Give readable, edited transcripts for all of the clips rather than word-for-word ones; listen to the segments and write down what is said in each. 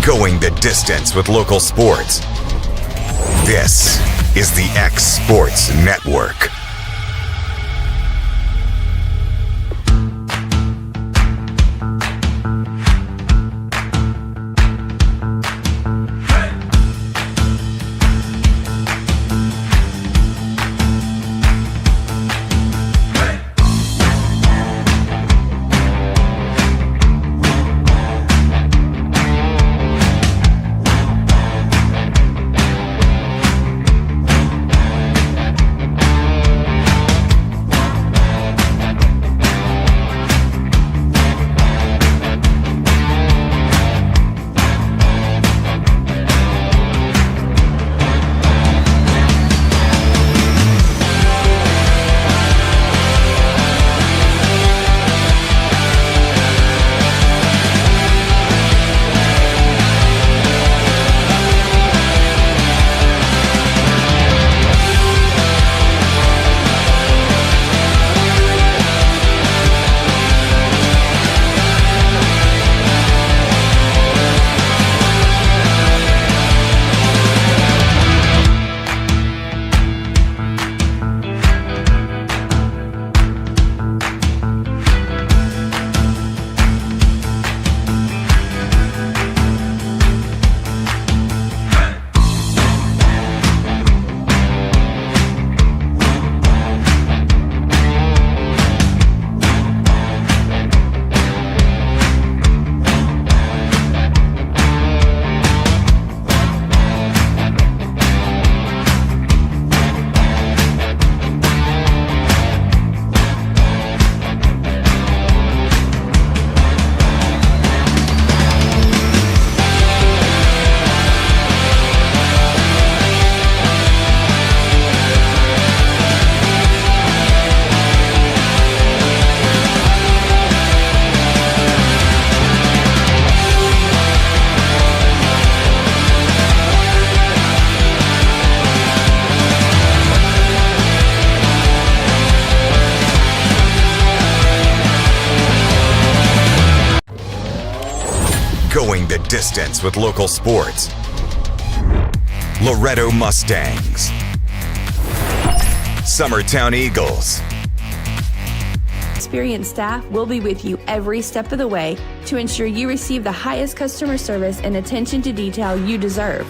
Going the distance with local sports. This is the X Sports Network. Going the distance with local sports. Loretto Mustangs. Summertown Eagles. Experienced staff will be with you every step of the way to ensure you receive the highest customer service and attention to detail you deserve.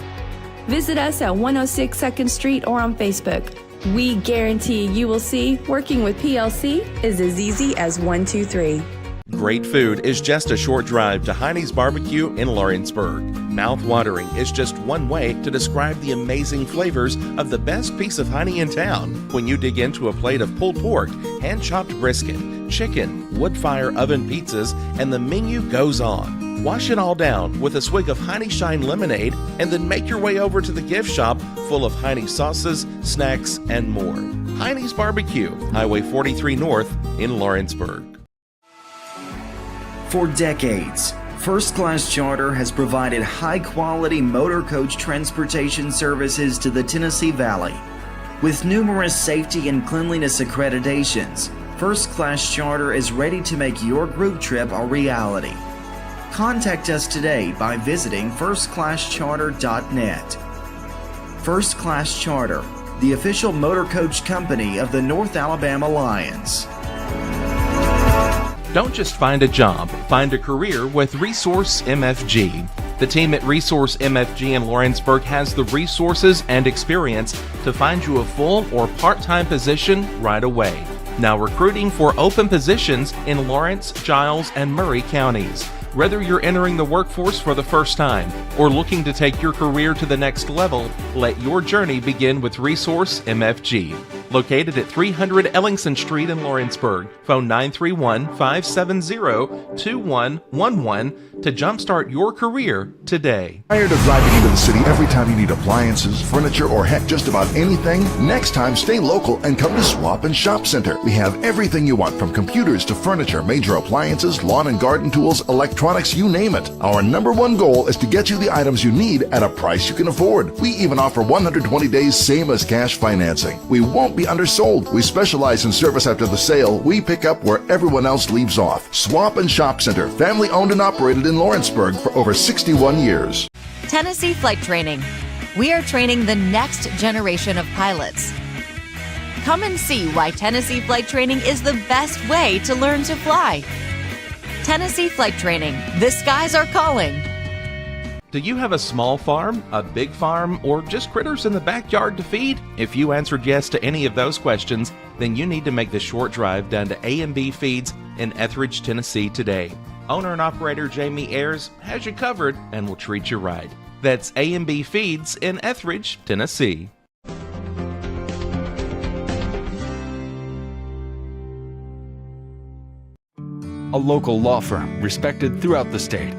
Visit us at 106 2nd Street or on Facebook. We guarantee you will see working with PLC is as easy as 1, 2, 3. Great food is just a short drive to Heine's Barbecue in Lawrenceburg. Mouth-watering is just one way to describe the amazing flavors of the best piece of Heine in town when you dig into a plate of pulled pork, hand-chopped brisket, chicken, wood-fire oven pizzas, and the menu goes on. Wash it all down with a swig of Heine Shine lemonade and then make your way over to the gift shop full of Heine sauces, snacks, and more. Heine's Barbecue, Highway 43 North in Lawrenceburg. For decades, First Class Charter has provided high-quality motor coach transportation services to the Tennessee Valley. With numerous safety and cleanliness accreditations, First Class Charter is ready to make your group trip a reality. Contact us today by visiting firstclasscharter.net. First Class Charter, the official motor coach company of the North Alabama Lions. Don't just find a job, find a career with Resource MFG. The team at Resource MFG in Lawrenceburg has the resources and experience to find you a full or part-time position right away. Now recruiting for open positions in Lawrence, Giles, and Murray counties. Whether you're entering the workforce for the first time or looking to take your career to the next level, let your journey begin with Resource MFG. Located at 300 Ellingson Street in Lawrenceburg. Phone 931-570-2111 to jumpstart your career today. Tired of driving into the city every time you need appliances, furniture, or heck, just about anything? Next time, stay local and come to Swap and Shop Center. We have everything you want, from computers to furniture, major appliances, lawn and garden tools, electronics, you name it. Our #1 goal is to get you the items you need at a price you can afford. We even offer 120 days same as cash financing. We won't be be undersold. We specialize in service after the sale. We pick up where everyone else leaves off. Swap and Shop Center, family owned and operated in Lawrenceburg for over 61 years. Tennessee Flight Training. We are training the next generation of pilots. Come and see why Tennessee Flight Training is the best way to learn to fly. Tennessee Flight Training. The skies are calling. Do you have a small farm, a big farm, or just critters in the backyard to feed? If you answered yes to any of those questions, then you need to make the short drive down to A&B Feeds in Etheridge, Tennessee today. Owner and operator Jamie Ayers has you covered and will treat you right. That's A&B Feeds in Etheridge, Tennessee. A local law firm respected throughout the state.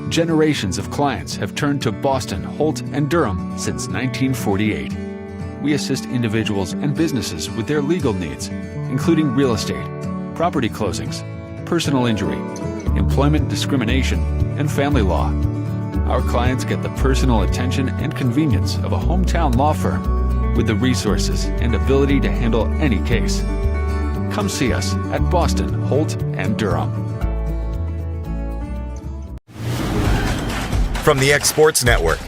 Generations of clients have turned to Boston, Holt, and Durham since 1948. We assist individuals and businesses with their legal needs, including real estate, property closings, personal injury, employment discrimination, and family law. Our clients get the personal attention and convenience of a hometown law firm with the resources and ability to handle any case. Come see us at Boston, Holt, and Durham. From the X Sports Network,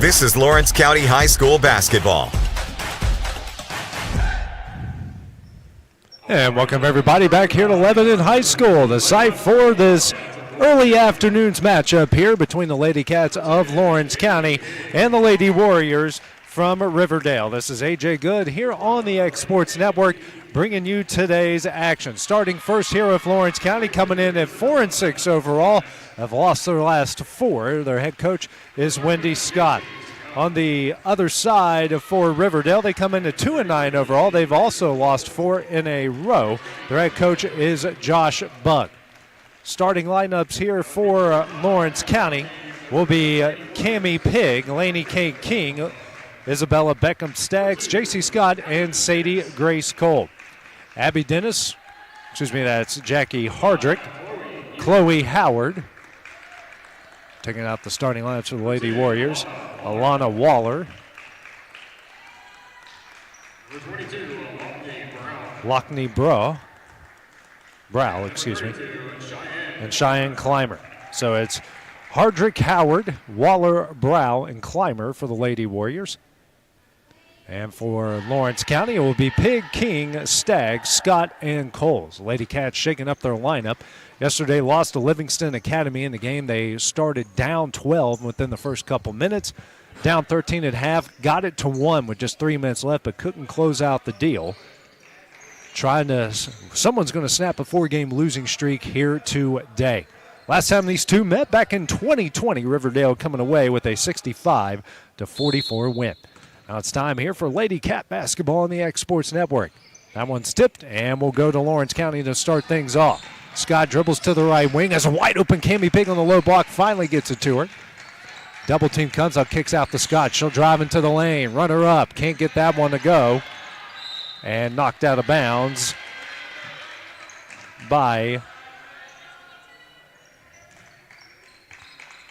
this is Lawrence County High School basketball. And welcome everybody back here to Lebanon High School, the site for this early afternoon's matchup here between the Lady Cats of Lawrence County and the Lady Warriors from Riverdale. This is AJ Good here on the X Sports Network, bringing you today's action. Starting first here with Lawrence County, coming in at 4-6 overall, have lost their last 4. Their head coach is Wendy Scott. On the other side for Riverdale, they come in at 2-9 overall. They've also lost 4 in a row. Their head coach is Josh Buck. Starting lineups here for Lawrence County will be Cammie Pigg, Lainey K. King, Isabella Beckham Staggs, J.C. Scott, and Sadie Grace Cole. Abby Dennis, that's Jackie Hardrick, Chloe Howard. Taking out the starting lineups for the Lady Warriors. Alana Waller. Lockney Brow, and Cheyenne Clymer. So it's Hardrick, Howard, Waller, Brow, and Clymer for the Lady Warriors. And for Lawrence County, it will be Pig, King, Staggs, Scott, and Coles. Lady Cats shaking up their lineup. Yesterday lost to Livingston Academy in the game. They started down 12 within the first couple minutes. Down 13 at half, got it to 1 with just 3 minutes left, but couldn't close out the deal. Someone's going to snap a 4-game losing streak here today. Last time these two met back in 2020, Riverdale coming away with a 65-44 win. Now it's time here for Lady Cat basketball on the X Sports Network. That one's tipped, and we'll go to Lawrence County to start things off. Scott dribbles to the right wing, has a wide-open Cammie Pigg on the low block, finally gets it to her. Double team comes up, kicks out to Scott. She'll drive into the lane, run her up, can't get that one to go. And knocked out of bounds by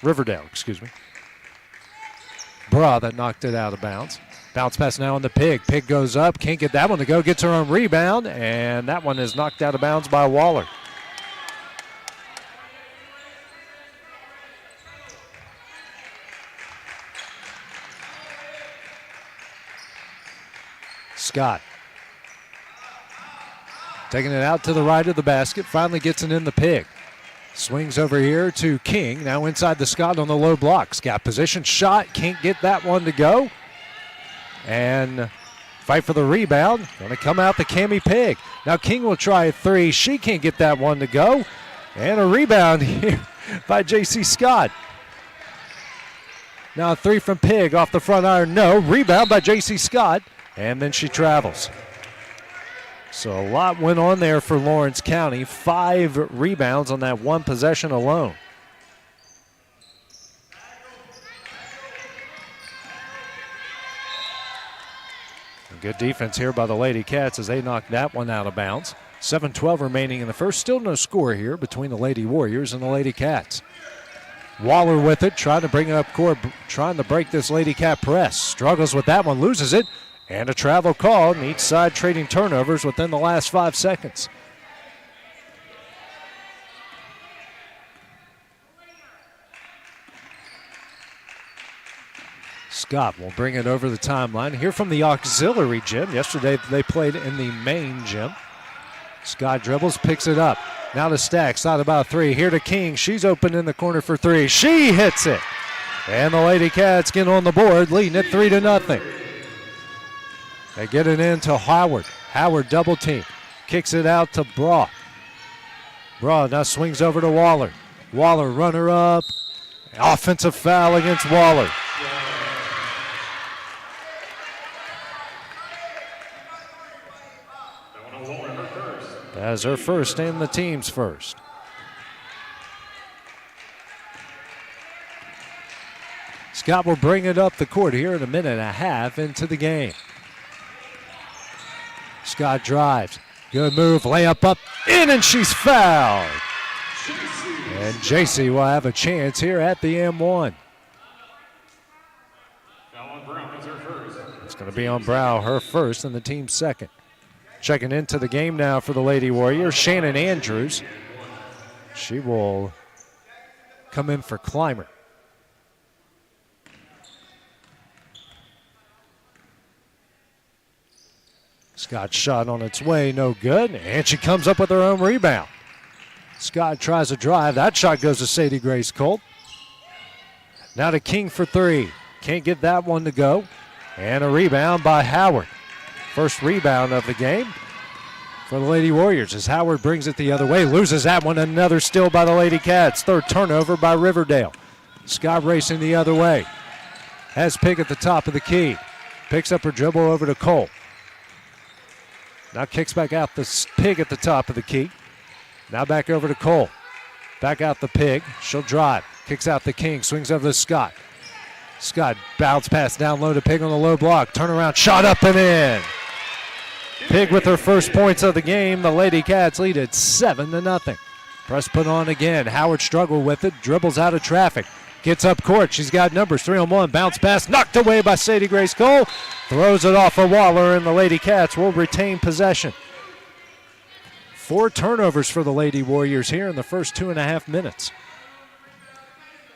Riverdale, Bra that knocked it out of bounds. Bounce pass now on the Pig. Pig goes up, can't get that one to go, gets her own rebound, and that one is knocked out of bounds by Waller. Scott taking it out to the right of the basket, finally gets it in the Pig. Swings over here to King, now inside the Scott on the low block. Scott position, shot, can't get that one to go. And fight for the rebound, going to come out to Cammie Pigg. Now King will try a 3, she can't get that one to go. And a rebound here by J.C. Scott. Now a 3 from Pigg off the front iron, no. Rebound by J.C. Scott, and then she travels. So a lot went on there for Lawrence County. 5 rebounds on that one possession alone. Good defense here by the Lady Cats as they knock that one out of bounds. 7:12 remaining in the first. Still no score here between the Lady Warriors and the Lady Cats. Waller with it, trying to bring it up court, trying to break this Lady Cat press. Struggles with that one, loses it, And a travel call, and each side trading turnovers within the last 5 seconds. Scott will bring it over the timeline. Here from the auxiliary gym. Yesterday they played in the main gym. Scott dribbles, picks it up. Now to Stacks, thought about 3. Here to King. She's open in the corner for 3. She hits it. And the Lady Cats get on the board, leading it 3-0. They get it into Howard. Howard double team. Kicks it out to Braw. Braw now swings over to Waller. Waller runner up. Offensive foul against Waller. As her first and the team's first. Scott will bring it up the court here in a minute and a half into the game. Scott drives. Good move. Layup up. In, and she's fouled. And JC will have a chance here at the M1. It's going to be on Brow, her first, and the team's second. Checking into the game now for the Lady Warriors, Shannon Andrews. She will come in for Clymer. Scott's shot on its way, no good, and she comes up with her own rebound. Scott tries a drive. That shot goes to Sadie Grace Colt. Now to King for 3. Can't get that one to go. And a rebound by Howard. First rebound of the game for the Lady Warriors as Howard brings it the other way. Loses that one. Another steal by the Lady Cats. Third turnover by Riverdale. Scott racing the other way. Has Pig at the top of the key. Picks up her dribble over to Cole. Now kicks back out the Pig at the top of the key. Now back over to Cole. Back out the Pig. She'll drive. Kicks out the King. Swings over to Scott. Scott bounce pass down low to Pig on the low block. Turnaround shot up and in. Pig with her first points of the game. The Lady Cats lead it 7-0. Press put on again. Howard struggled with it. Dribbles out of traffic. Gets up court. She's got numbers. 3-on-1. Bounce pass knocked away by Sadie Grace Cole. Throws it off of Waller, and the Lady Cats will retain possession. 4 turnovers for the Lady Warriors here in the first 2.5 minutes.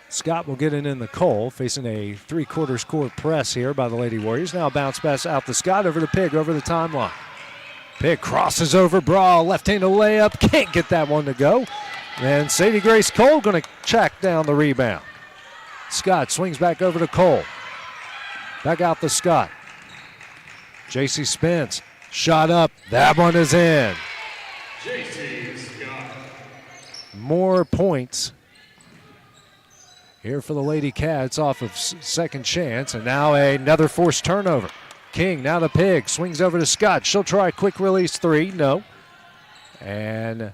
Scott will get it in the Cole, facing a 3/4 court press here by the Lady Warriors. Now a bounce pass out to Scott, over to Pig, over the timeline. Pig crosses over Brawl, left-handed layup, can't get that one to go. And Sadie Grace Cole going to track down the rebound. Scott swings back over to Cole. Back out to Scott. JC spins, shot up, that one is in. JC Scott. More points here for the Lady Cats off of second chance, and now another forced turnover. King, now the Pig, swings over to Scott. She'll try a quick release 3, no. And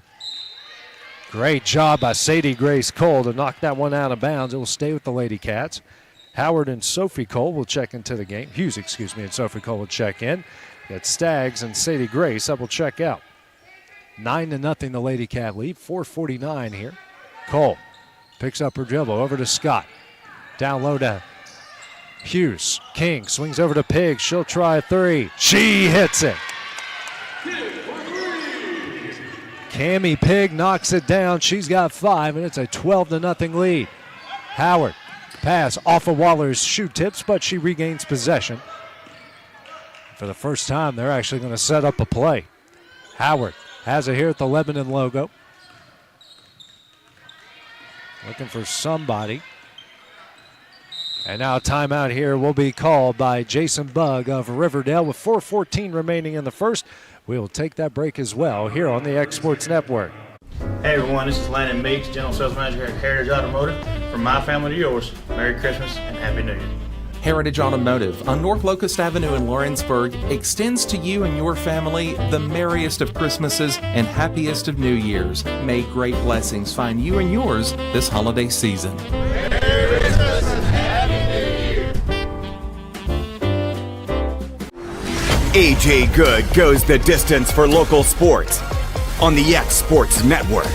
great job by Sadie Grace Cole to knock that one out of bounds. It will stay with the Lady Cats. Howard and Sophie Cole will check into the game. Hughes, and Sophie Cole will check in. Got Staggs and Sadie Grace that will check out. 9-0 the Lady Cat lead. 4:49 here. Cole picks up her dribble over to Scott. Down low to Hughes. King swings over to Pig. She'll try a 3. She hits it. Cammie Pig knocks it down. She's got 5, and it's a 12-0 lead. Howard, pass off of Waller's shoe tips, but she regains possession. For the first time, they're actually going to set up a play. Howard has it here at the Lebanon logo. Looking for somebody. And now a timeout here will be called by Jason Bugg of Riverdale with 4:14 remaining in the first. We will take that break as well here on the X Sports Network. Hey everyone, this is Landon Meeks, General Sales Manager here at Heritage Automotive. From my family to yours, Merry Christmas and Happy New Year. Heritage Automotive on North Locust Avenue in Lawrenceburg extends to you and your family the merriest of Christmases and happiest of New Years. May great blessings find you and yours this holiday season. Merry Christmas and Happy New Year. AJ Good goes the distance for local sports on the X Sports Network.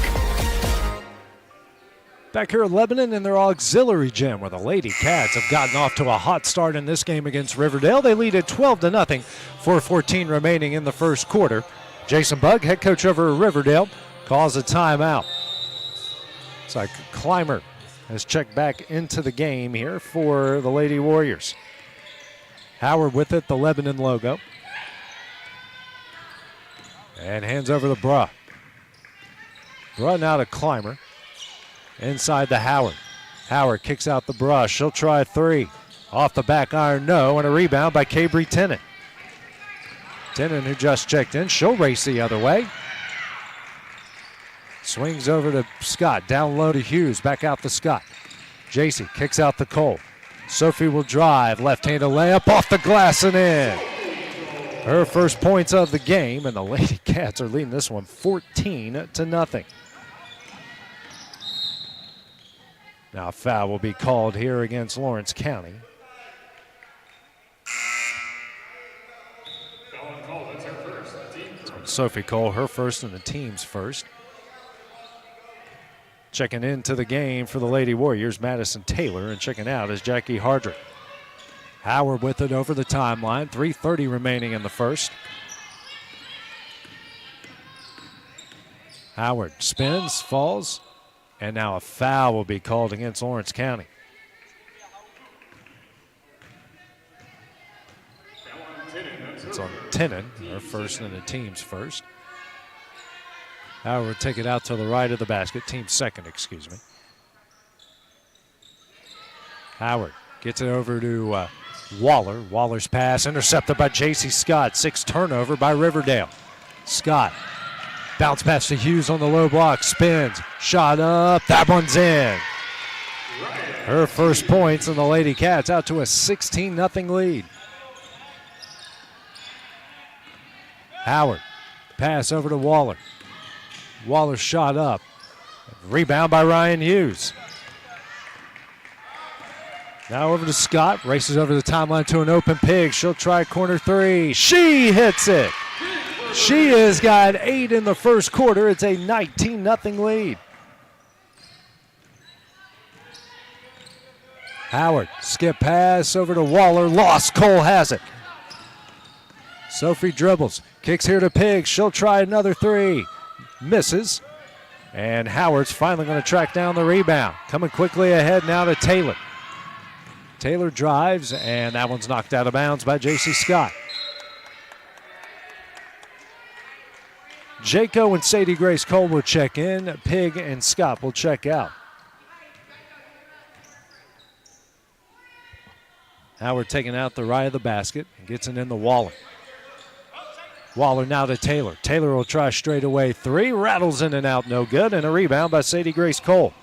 Back here at Lebanon in their auxiliary gym, where the Lady Cats have gotten off to a hot start in this game against Riverdale. They lead at 12-0, 4:14 remaining in the first quarter. Jason Bugg, head coach over Riverdale, calls a timeout. It's like Clymer has checked back into the game here for the Lady Warriors. Howard with it, the Lebanon logo. And hands over to Bruh. Bruh now to Clymer. Inside to Howard. Howard kicks out the brush. She'll try 3. Off the back iron, no, and a rebound by Cabry Tennant. Tennant, who just checked in, she'll race the other way. Swings over to Scott. Down low to Hughes. Back out to Scott. JC kicks out to Cole. Sophie will drive. Left-handed layup off the glass and in. Her first points of the game, and the Lady Cats are leading this one 14-0. Now a foul will be called here against Lawrence County. So Sophie Cole, her first and the team's first. Checking into the game for the Lady Warriors, Madison Taylor, and checking out is Jackie Hardrick. Howard with it over the timeline, 3:30 remaining in the first. Howard spins, falls, and now a foul will be called against Lawrence County. It's on Tennant, her first and the team's first. Howard will take it out to the right of the basket, team's second, excuse me. Howard gets it over to Waller. Waller's pass intercepted by J.C. Scott. 6 turnover by Riverdale. Scott. Bounce pass to Hughes on the low block. Spins. Shot up. That one's in. Her first points, and the Lady Cats out to a 16-0 lead. Howard. Pass over to Waller. Waller shot up. Rebound by Ryan Hughes. Now over to Scott. Races over the timeline to an open pig. She'll try corner 3. She hits it. She has got 8 in the first quarter. It's a 19-0 lead. Howard, skip pass over to Waller. Lost. Cole has it. Sophie dribbles. Kicks here to Pig. She'll try another 3. Misses. And Howard's finally going to track down the rebound. Coming quickly ahead now to Taylor. Taylor drives, and that one's knocked out of bounds by J.C. Scott. Jaco and Sadie Grace Cole will check in. Pig and Scott will check out. Howard taking out the right of the basket and gets it in the Waller. Waller now to Taylor. Taylor will try straightaway 3. Rattles in and out, no good. And a rebound by Sadie Grace Cole.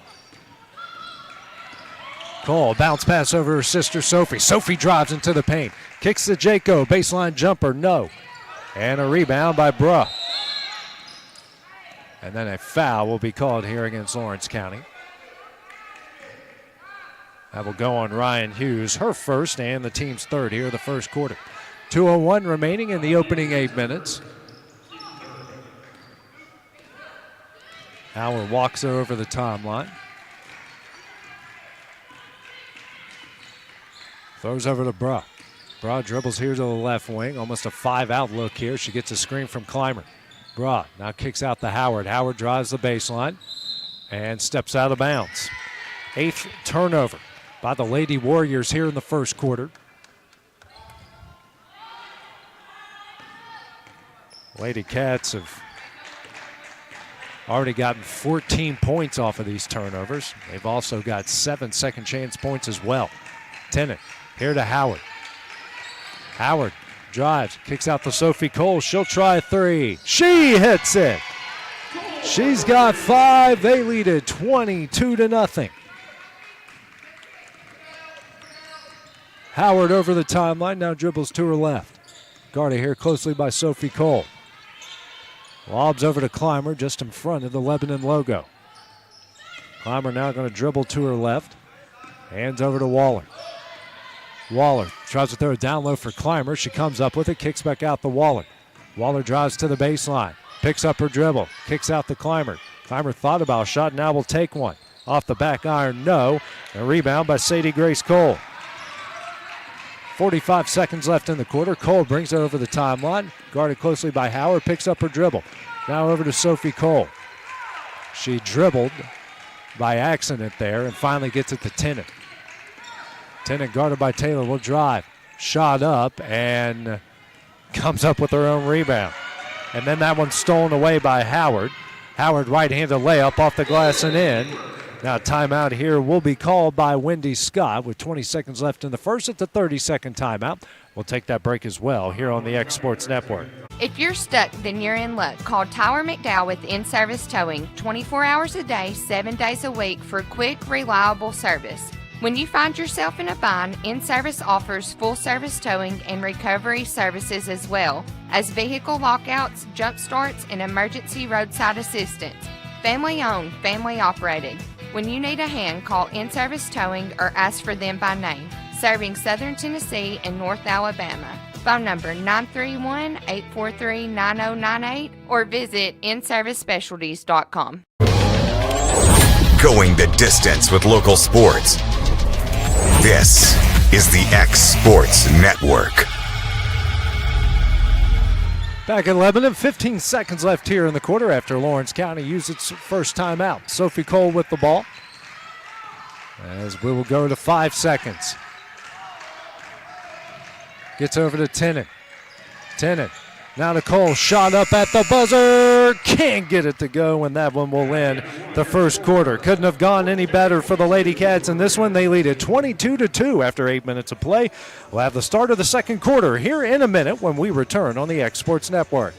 Cole, bounce pass over her sister Sophie. Sophie drives into the paint. Kicks to Jaco. Baseline jumper, no. And a rebound by Bruh. And then a foul will be called here against Lawrence County. That will go on Ryan Hughes, her first and the team's third here in the first quarter. 2:01 remaining in the opening 8 minutes. Howard walks over the timeline. Throws over to Bruh. Bruh dribbles here to the left wing. Almost a 5-out look here. She gets a screen from Clymer. Bruh now kicks out to Howard. Howard drives the baseline and steps out of bounds. 8th turnover by the Lady Warriors here in the first quarter. Lady Cats have already gotten 14 points off of these turnovers. They've also got 7 second chance points as well. Tennant here to Howard. Howard drives, kicks out to Sophie Cole. She'll try 3. She hits it. She's got 5. They lead it 22-0. Howard over the timeline, now dribbles to her left. Guarded here closely by Sophie Cole. Lobs over to Clymer just in front of the Lebanon logo. Clymer now going to dribble to her left. Hands over to Waller. Waller tries to throw it down low for Clymer. She comes up with it, kicks back out to Waller. Waller drives to the baseline, picks up her dribble, kicks out to Clymer. Clymer thought about a shot, now will take one. Off the back iron, no. A rebound by Sadie Grace Cole. 45 seconds left in the quarter. Cole brings it over the timeline. Guarded closely by Howard, picks up her dribble. Now over to Sophie Cole. She dribbled by accident there and finally gets it to Tennant. Tennant guarded by Taylor will drive. Shot up and comes up with her own rebound. And then that one's stolen away by Howard. Howard right-handed layup off the glass and in. Now timeout here will be called by Wendy Scott with 20 seconds left in the first. It's a 30-second timeout. We'll take that break as well here on the X Sports Network. If you're stuck, then you're in luck. Call Tyler McDowell with In-Service Towing, 24 hours a day, 7 days a week for quick, reliable service. When you find yourself in a bind, In-Service offers full-service towing and recovery services as well as vehicle lockouts, jump starts, and emergency roadside assistance. Family-owned, family-operated. When you need a hand, call In-Service Towing or ask for them by name. Serving Southern Tennessee and North Alabama. Phone number 931-843-9098 or visit inservicespecialties.com. Going the distance with local sports. This is the X Sports Network. Back in Lebanon, 15 seconds left here in the quarter after Lawrence County used its first timeout. Sophie Cole with the ball as we will go to 5 seconds. Gets over to Tennant. Tennant now to Cole. Shot up at the buzzer. Can't get it to go, and that one will end the first quarter. Couldn't have gone any better for the Lady Cats in this one. They lead it 22-2 after 8 minutes of play. We'll have the start of the second quarter here in a minute when we return on the X Sports Network.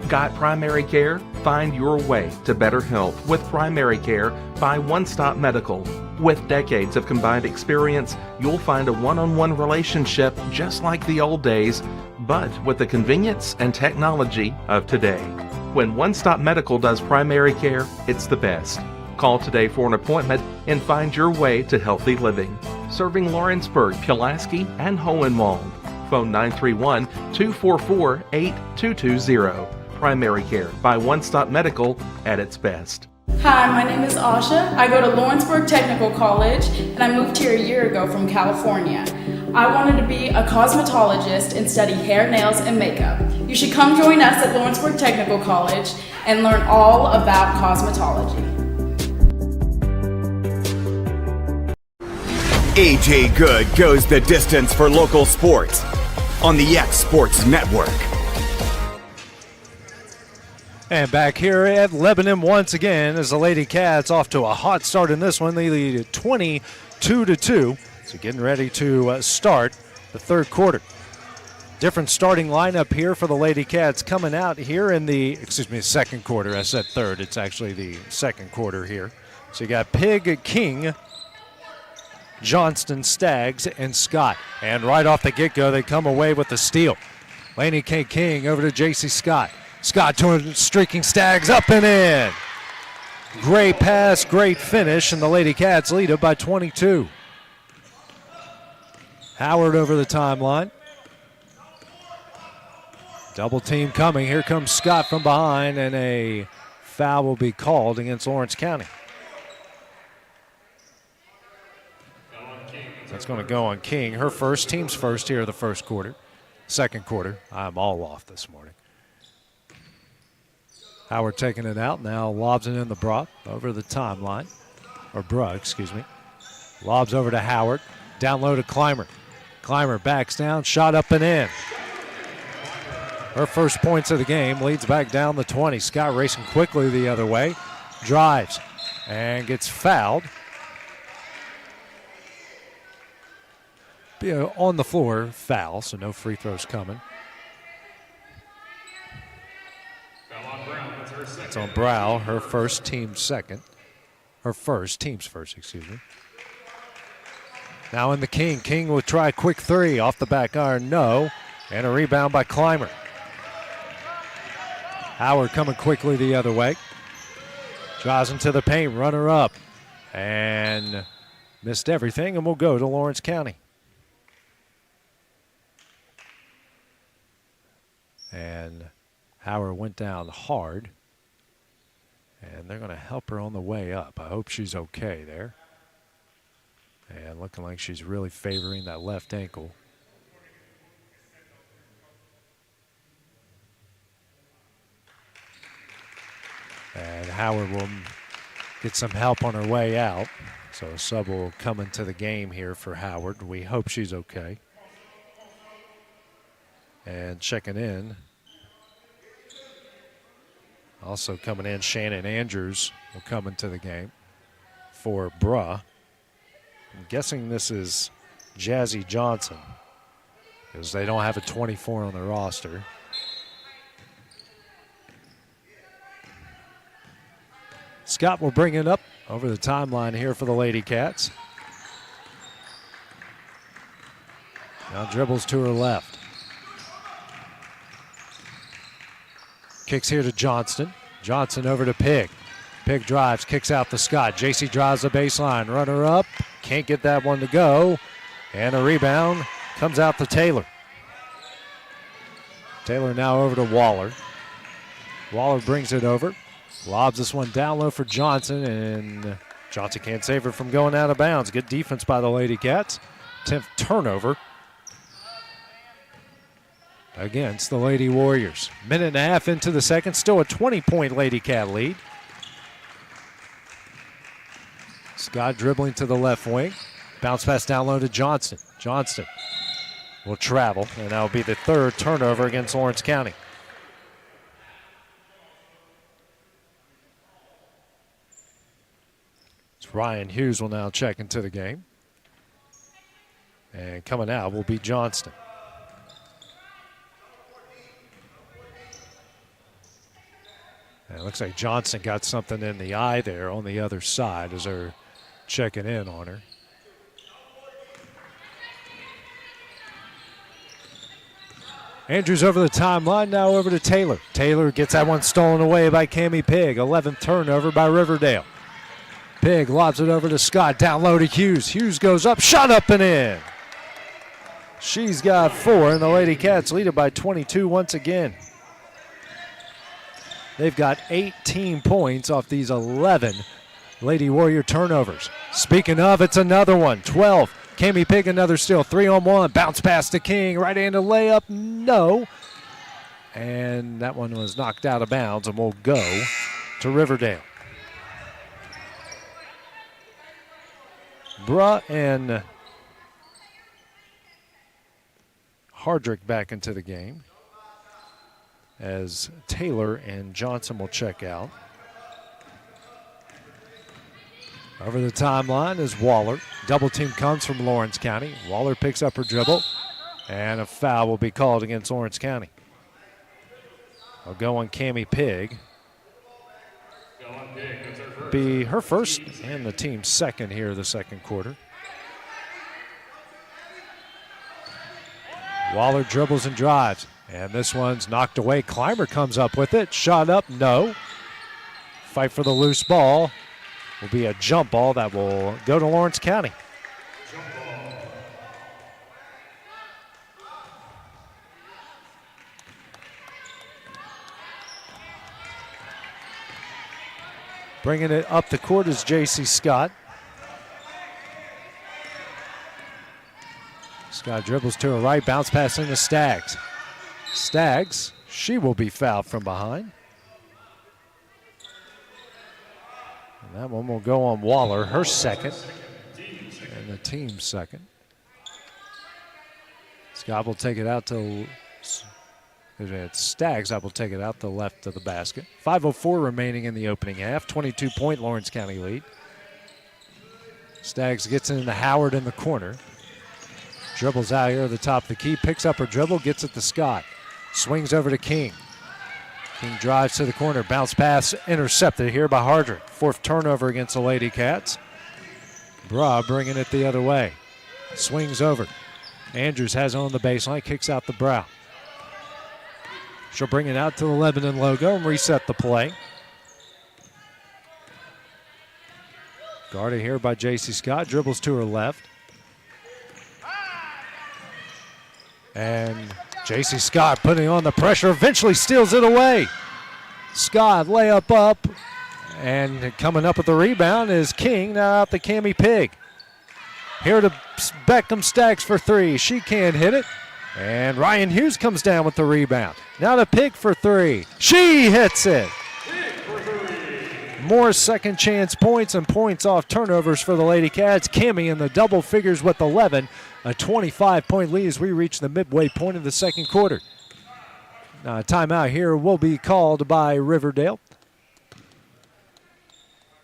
Got primary care? Find your way to better health with primary care by One Stop Medical. With decades of combined experience, you'll find a one-on-one relationship just like the old days, but with the convenience and technology of today. When One Stop Medical does primary care, it's the best. Call today for an appointment and find your way to healthy living. Serving Lawrenceburg, Pulaski, and Hohenwald. Phone 931-244-8220. Primary care by One Stop Medical at its best. Hi, my name is Asha. I go to Lawrenceburg Technical College and I moved here a year ago from California. I wanted to be a cosmetologist and study hair, nails, and makeup. You should come join us at Lawrenceburg Technical College and learn all about cosmetology. AJ Good goes the distance for local sports on the X Sports Network. And back here at Lebanon once again as the Lady Cats off to a hot start in this one. They lead it 22-2. So getting ready to start the third quarter. Different starting lineup here for the Lady Cats coming out here in the, second quarter. I said third. It's actually the second quarter here. So you got Pig, King, Johnston, Staggs, and Scott. And right off the get-go, they come away with the steal. Laney K. King over to J.C. Scott. Scott to streaking Staggs up and in. Great pass, great finish, and the Lady Cats lead it by 22. Howard over the timeline. Double team coming. Here comes Scott from behind, and a foul will be called against Lawrence County. That's going to go on King. Her first, team's first here in the first quarter. Second quarter. I'm all off this morning. Howard taking it out, now lobs it in the Brugh over the timeline, or Brugh, excuse me. Lobs over to Howard, down low to Clymer. Clymer backs down, shot up and in. Her first points of the game, leads back down the 20. Scott racing quickly the other way, drives and gets fouled. On the floor, foul, so no free throws coming. It's on Brow, her first, team's second. Her first, team's first, excuse me. Now in the King. King will try a quick three off the back iron, no. And a rebound by Clymer. Howard coming quickly the other way. Draws into the paint, runner up. And missed everything and will go to Lawrence County. And Howard went down hard. And they're going to help her on the way up. I hope she's okay there. And looking like she's really favoring that left ankle. And Howard will get some help on her way out. So a sub will come into the game here for Howard. We hope she's okay. And checking in. Also coming in, Shannon Andrews will come into the game for Bruh. I'm guessing this is Jazzy Johnson because they don't have a 24 on the roster. Scott will bring it up over the timeline here for the Lady Cats. Now dribbles to her left. Kicks here to Johnston. Johnston over to Pig. Pig drives, kicks out to Scott. JC drives the baseline. Runner up. Can't get that one to go. And a rebound comes out to Taylor. Taylor now over to Waller. Waller brings it over. Lobs this one down low for Johnson, and Johnson can't save her from going out of bounds. Good defense by the Lady Cats. 10th turnover against the Lady Warriors. Minute and a half into the second, still a 20-point Lady Cat lead. Scott dribbling to the left wing. Bounce pass down low to Johnston. Johnston will travel, and that will be the 3rd turnover against Lawrence County. Ryan Hughes will now check into the game. And coming out will be Johnston. And it looks like Johnson got something in the eye there on the other side as they're checking in on her. Andrews over the timeline, now over to Taylor. Taylor gets that one stolen away by Cammie Pig. 11th turnover by Riverdale. Pig lobs it over to Scott, down low to Hughes. Hughes goes up, shot up and in. She's got 4, and the Lady Cats lead it by 22 once again. They've got 18 points off these 11 Lady Warrior turnovers. Speaking of, it's another one, 12. Cammie Pig another steal, 3-on-1. Bounce pass to King, right-handed layup, no. And that one was knocked out of bounds and will go to Riverdale. Bruh and Hardrick back into the game as Taylor and Johnson will check out. Over the timeline is Waller. Double team comes from Lawrence County. Waller picks up her dribble, and a foul will be called against Lawrence County. I'll go on Cammie Pig. Be her first and the team's second here the second quarter. Waller dribbles and drives, and this one's knocked away. Clymer comes up with it. Shot up, no. Fight for the loose ball. Will be a jump ball that will go to Lawrence County. Bringing it up the court is J.C. Scott. Scott dribbles to her right, bounce pass into Staggs. Staggs, she will be fouled from behind. And that one will go on Waller, her second, and the team's second. Scott will take it out to Staggs. That will take it out the left of the basket. 5:04 remaining in the opening half. 22-point Lawrence County lead. Staggs gets into Howard in the corner. Dribbles out here at the top of the key. Picks up her dribble. Gets it to Scott. Swings over to King. King drives to the corner. Bounce pass intercepted here by Hardrick. 4th turnover against the Lady Cats. Bra bringing it the other way. Swings over. Andrews has it on the baseline. Kicks out the brow. She'll bring it out to the Lebanon logo and reset the play. Guarded here by J.C. Scott. Dribbles to her left. And J.C. Scott putting on the pressure. Eventually steals it away. Scott layup up. And coming up with the rebound is King. Now out to Cammie Pig. Here to Beckham Stacks for three. She can't hit it. And Ryan Hughes comes down with the rebound. Now to Pig for three. She hits it. More second chance points and points off turnovers for the Lady Cats. Cammie in the double figures with 11. A 25-point lead as we reach the midway point of the second quarter. Now a timeout here will be called by Riverdale.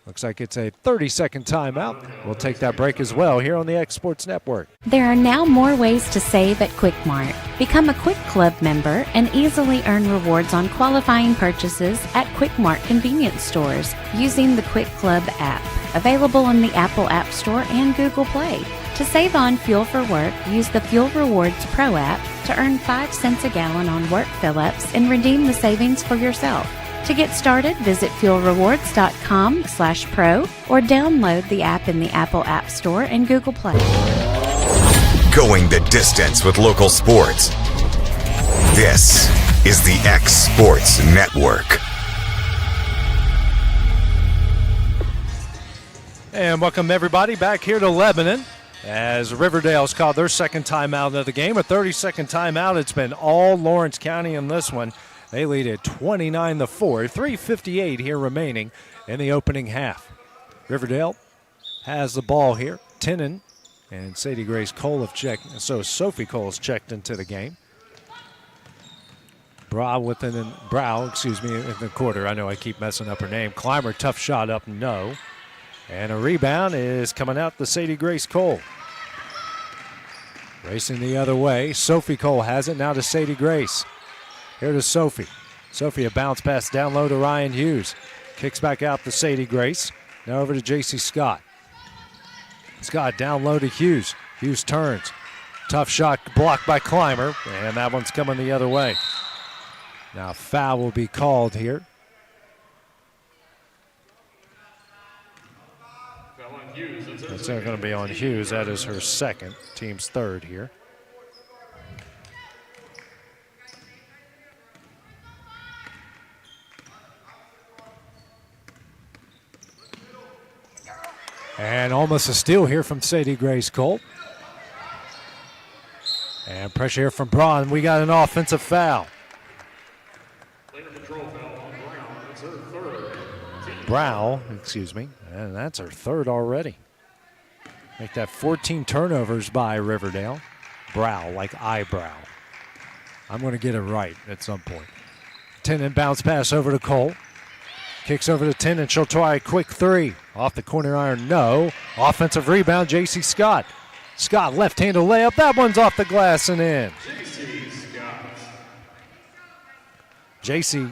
Looks like it's a 30-second timeout. We'll take that break as well here on the X Sports Network. There are now more ways to save at Quick Mart. Become a Quick Club member and easily earn rewards on qualifying purchases at Quick Mart convenience stores using the Quick Club app, available on the Apple App Store and Google Play. To save on fuel for work, use the Fuel Rewards Pro app to earn 5 cents a gallon on work fill-ups and redeem the savings for yourself. To get started, visit fuelrewards.com/pro or download the app in the Apple App Store and Google Play. Going the distance with local sports. This is the X Sports Network. And welcome everybody back here to Lebanon as Riverdale's called their second timeout of the game. A 30-second timeout. It's been all Lawrence County in this one. They lead at 29-4. 3:58 here remaining in the opening half. Riverdale has the ball here. Tinnan and Sadie Grace Cole have checked. So Sophie Cole's checked into the game. Brow in the quarter. I know I keep messing up her name. Clymer, tough shot up, no. And a rebound is coming out to Sadie Grace Cole. Racing the other way. Sophie Cole has it now to Sadie Grace. Here to Sophie. Sophie a bounce pass down low to Ryan Hughes. Kicks back out to Sadie Grace. Now over to J.C. Scott. Scott down low to Hughes. Hughes turns. Tough shot blocked by Clymer. And that one's coming the other way. Now foul will be called here. That's not going to be on Hughes. That is her second. Team's third here. And almost a steal here from Sadie Grace Cole. And pressure here from Braun. We got an offensive foul. Brow, and that's her third already. Make that 14 turnovers by Riverdale. Brow, like eyebrow. I'm going to get it right at some point. Tinnan bounce pass over to Cole. Kicks over to Tinnan. She'll try a quick three. Off the corner iron, no. Offensive rebound, J.C. Scott. Scott left-handed layup. That one's off the glass and in. J.C.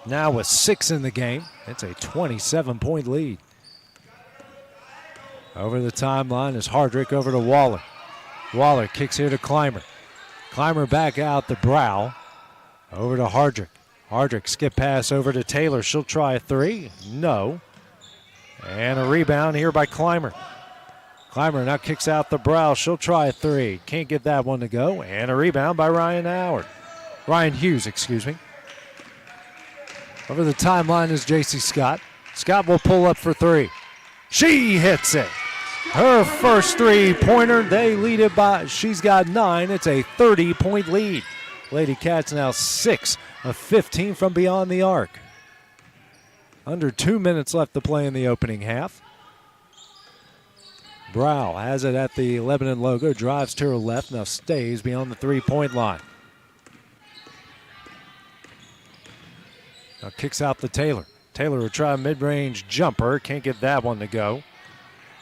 now with 6 in the game. It's a 27-point lead. Over the timeline is Hardrick over to Waller. Waller kicks here to Clymer. Clymer back out the Brow. Over to Hardrick. Hardrick skip pass over to Taylor. She'll try a three. No. And a rebound here by Clymer. Clymer now kicks out the Brow. She'll try a three. Can't get that one to go. And a rebound by Ryan Hughes. Over the timeline is J.C. Scott. Scott will pull up for three. She hits it. Her first three-pointer. They lead it by, she's got 9. It's a 30-point lead. Lady Cats now 6 of 15 from beyond the arc. Under 2 minutes left to play in the opening half. Brow has it at the Lebanon logo, drives to her left, now stays beyond the three-point line. Now kicks out to Taylor. Taylor will try a mid-range jumper, can't get that one to go.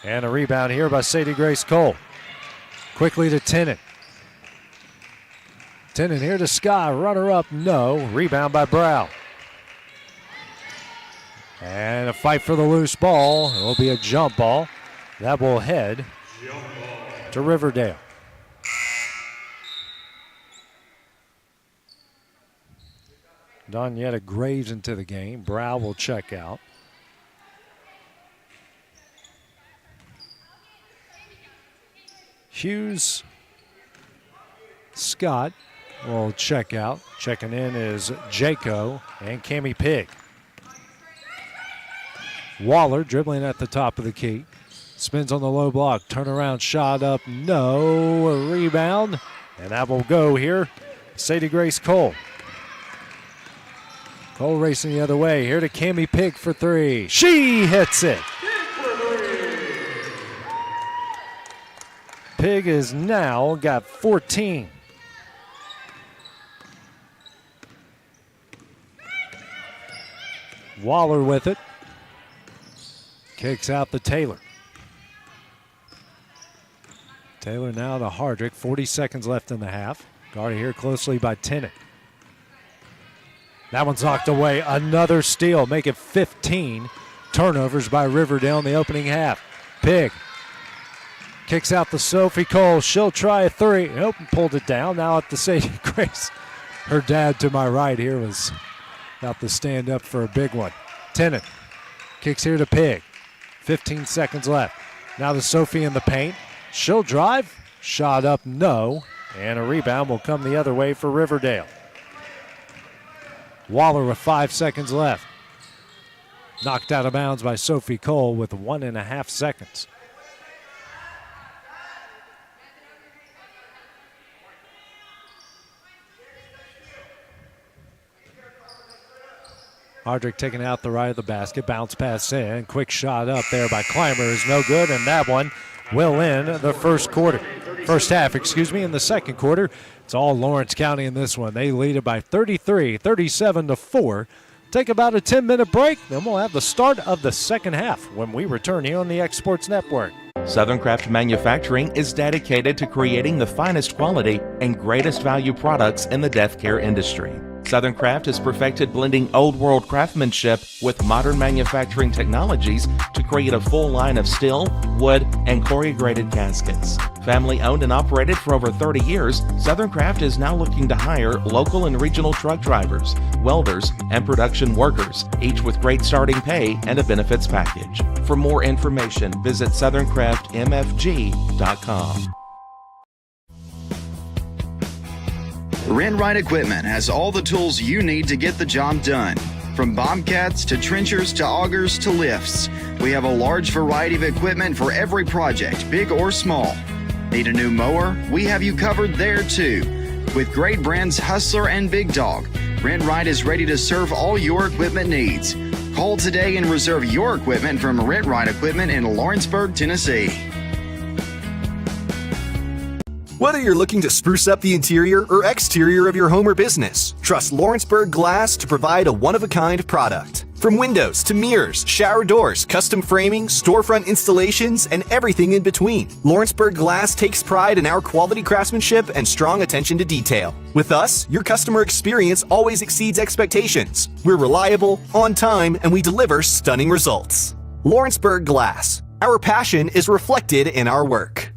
And a rebound here by Sadie Grace Cole. Quickly to Tinnan. Tinnan here to Scott, runner up, no. Rebound by Brow. And a fight for the loose ball. It will be a jump ball. That will head to Riverdale. Donyetta Graves into the game. Brow will check out. Hughes. Scott will check out. Checking in is Jaco and Cammie Pigg. Waller dribbling at the top of the key. Spins on the low block. Turnaround shot up. No. A rebound. And that will go here. Sadie Grace Cole. Cole racing the other way. Here to Cammie Pigg for three. She hits it. Pigg has now got 14. Waller with it. Kicks out to Taylor. Taylor now to Hardrick. 40 seconds left in the half. Guarded here closely by Tennant. That one's knocked away. Another steal. Make it 15 turnovers by Riverdale in the opening half. Pigg kicks out to Sophie Cole. She'll try a three. Nope, pulled it down. Now at the Sadie Grace. Her dad to my right here was about to stand up for a big one. Tennant kicks here to Pigg. 15 seconds left. Now to Sophie in the paint. She'll drive. Shot up, no. And a rebound will come the other way for Riverdale. Waller with 5 seconds left. Knocked out of bounds by Sophie Cole with 1.5 seconds. Hardrick taking out the right of the basket. Bounce pass in. Quick shot up there by Clymer is no good. And that one will end the first half, in the second quarter. It's all Lawrence County in this one. They lead it by 37-4. Take about a 10-minute break. Then we'll have the start of the second half when we return here on the X Sports Network. Southern Craft Manufacturing is dedicated to creating the finest quality and greatest value products in the death care industry. Southern Craft has perfected blending old world craftsmanship with modern manufacturing technologies to create a full line of steel, wood, and corrugated caskets. Family owned and operated for over 30 years, Southern Craft is now looking to hire local and regional truck drivers, welders, and production workers, each with great starting pay and a benefits package. For more information, visit SouthernCraftMFG.com. Rent Right Equipment has all the tools you need to get the job done. From bobcats to trenchers to augers to lifts, we have a large variety of equipment for every project, big or small. Need a new mower? We have you covered there too. With great brands Hustler and Big Dog, Rent Right is ready to serve all your equipment needs. Call today and reserve your equipment from Rent Right Equipment in Lawrenceburg, Tennessee. Whether you're looking to spruce up the interior or exterior of your home or business, trust Lawrenceburg Glass to provide a one-of-a-kind product. From windows to mirrors, shower doors, custom framing, storefront installations, and everything in between, Lawrenceburg Glass takes pride in our quality craftsmanship and strong attention to detail. With us, your customer experience always exceeds expectations. We're reliable, on time, and we deliver stunning results. Lawrenceburg Glass. Our passion is reflected in our work.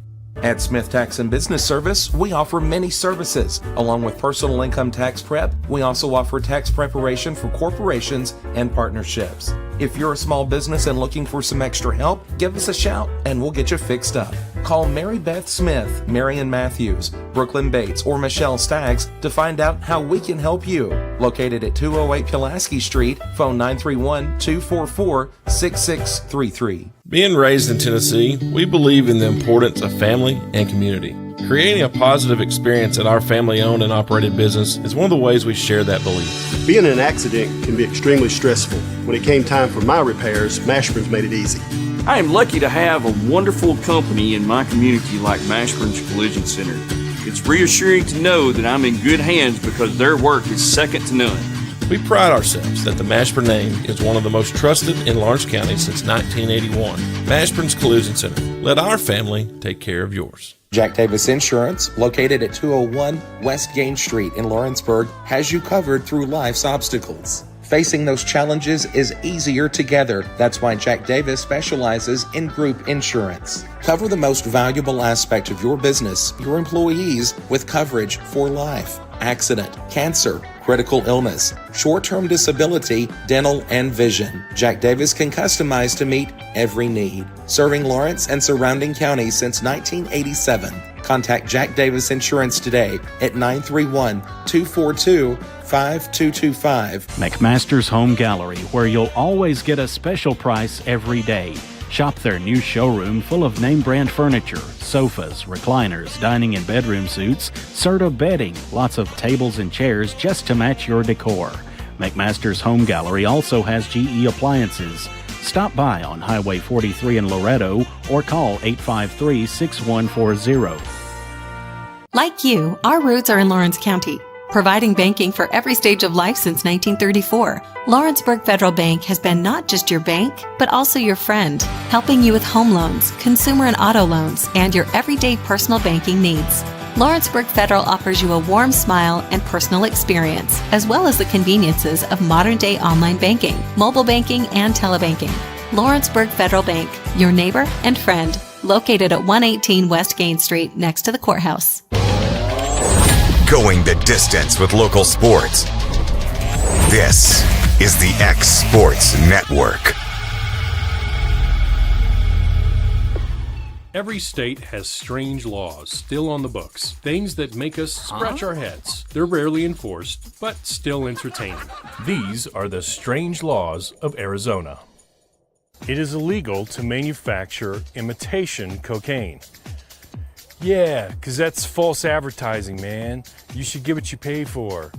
At Smith Tax and Business Service, we offer many services. Along with personal income tax prep, we also offer tax preparation for corporations and partnerships. If you're a small business and looking for some extra help, give us a shout and we'll get you fixed up. Call Mary Beth Smith, Marion Matthews, Brooklyn Bates, or Michelle Staggs to find out how we can help you. Located at 208 Pulaski Street, phone 931-244-6633. Being raised in Tennessee, we believe in the importance of family and community. Creating a positive experience at our family-owned and operated business is one of the ways we share that belief. Being in an accident can be extremely stressful. When it came time for my repairs, Mashburn's made it easy. I am lucky to have a wonderful company in my community like Mashburn's Collision Center. It's reassuring to know that I'm in good hands because their work is second to none. We pride ourselves that the Mashburn name is one of the most trusted in Lawrence County since 1981. Mashburn's Collision Center. Let our family take care of yours. Jack Davis Insurance, located at 201 West Gain Street in Lawrenceburg, has you covered through life's obstacles. Facing those challenges is easier together. That's why Jack Davis specializes in group insurance. Cover the most valuable aspect of your business, your employees, with coverage for life, accident, cancer, critical illness, short-term disability, dental, and vision. Jack Davis can customize to meet every need. Serving Lawrence and surrounding counties since 1987. Contact Jack Davis Insurance today at 931-242-5225. McMaster's Home Gallery, where you'll always get a special price every day. Shop their new showroom full of name-brand furniture, sofas, recliners, dining and bedroom suites, Serta bedding, lots of tables and chairs just to match your decor. McMaster's Home Gallery also has GE appliances. Stop by on Highway 43 in Loretto or call 853-6140. Like you, our roots are in Lawrence County, providing banking for every stage of life since 1934. Lawrenceburg Federal Bank has been not just your bank, but also your friend, helping you with home loans, consumer and auto loans, and your everyday personal banking needs. Lawrenceburg Federal offers you a warm smile and personal experience, as well as the conveniences of modern-day online banking, mobile banking, and telebanking. Lawrenceburg Federal Bank, your neighbor and friend, located at 118 West Gain Street, next to the courthouse. Going the distance with local sports. This is the X Sports Network. Every state has strange laws still on the books, things that make us scratch our heads. They're rarely enforced, but still entertaining. These are the strange laws of Arizona. It is illegal to manufacture imitation cocaine. Yeah, 'cause that's false advertising, man. You should get what you pay for.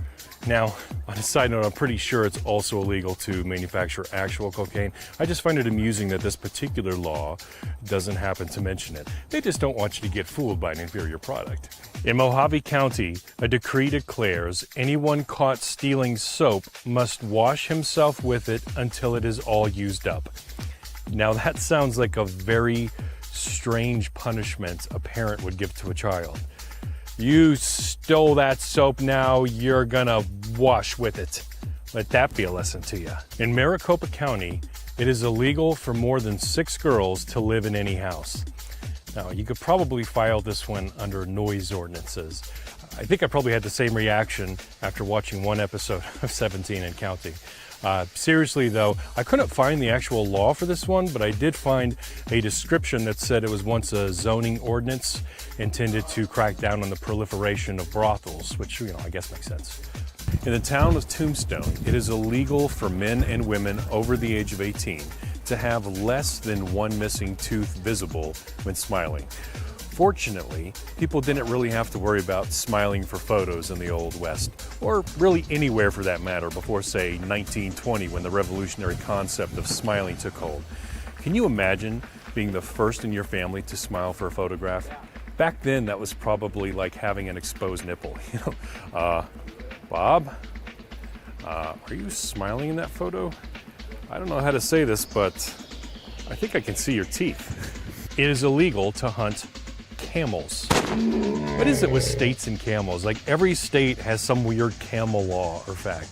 Now, on a side note, I'm pretty sure it's also illegal to manufacture actual cocaine. I just find it amusing that this particular law doesn't happen to mention it. They just don't want you to get fooled by an inferior product. In Mojave County, a decree declares anyone caught stealing soap must wash himself with it until it is all used up. Now, that sounds like a very strange punishment a parent would give to a child. You stole that soap, now you're gonna wash with it. Let that be a lesson to you. In Maricopa County, it is illegal for more than 6 girls to live in any house. Now, you could probably file this one under noise ordinances. I think I probably had the same reaction after watching one episode of 17 and Counting. Seriously though, I couldn't find the actual law for this one, but I did find a description that said it was once a zoning ordinance intended to crack down on the proliferation of brothels, which, I guess makes sense. In the town of Tombstone, it is illegal for men and women over the age of 18 to have less than one missing tooth visible when smiling. Fortunately, people didn't really have to worry about smiling for photos in the Old West, or really anywhere for that matter, before, say, 1920, when the revolutionary concept of smiling took hold. Can you imagine being the first in your family to smile for a photograph? Back then, that was probably like having an exposed nipple. Bob, are you smiling in that photo? I don't know how to say this, but I think I can see your teeth. It is illegal to hunt camels. What is it with states and camels? Like, every state has some weird camel law or fact.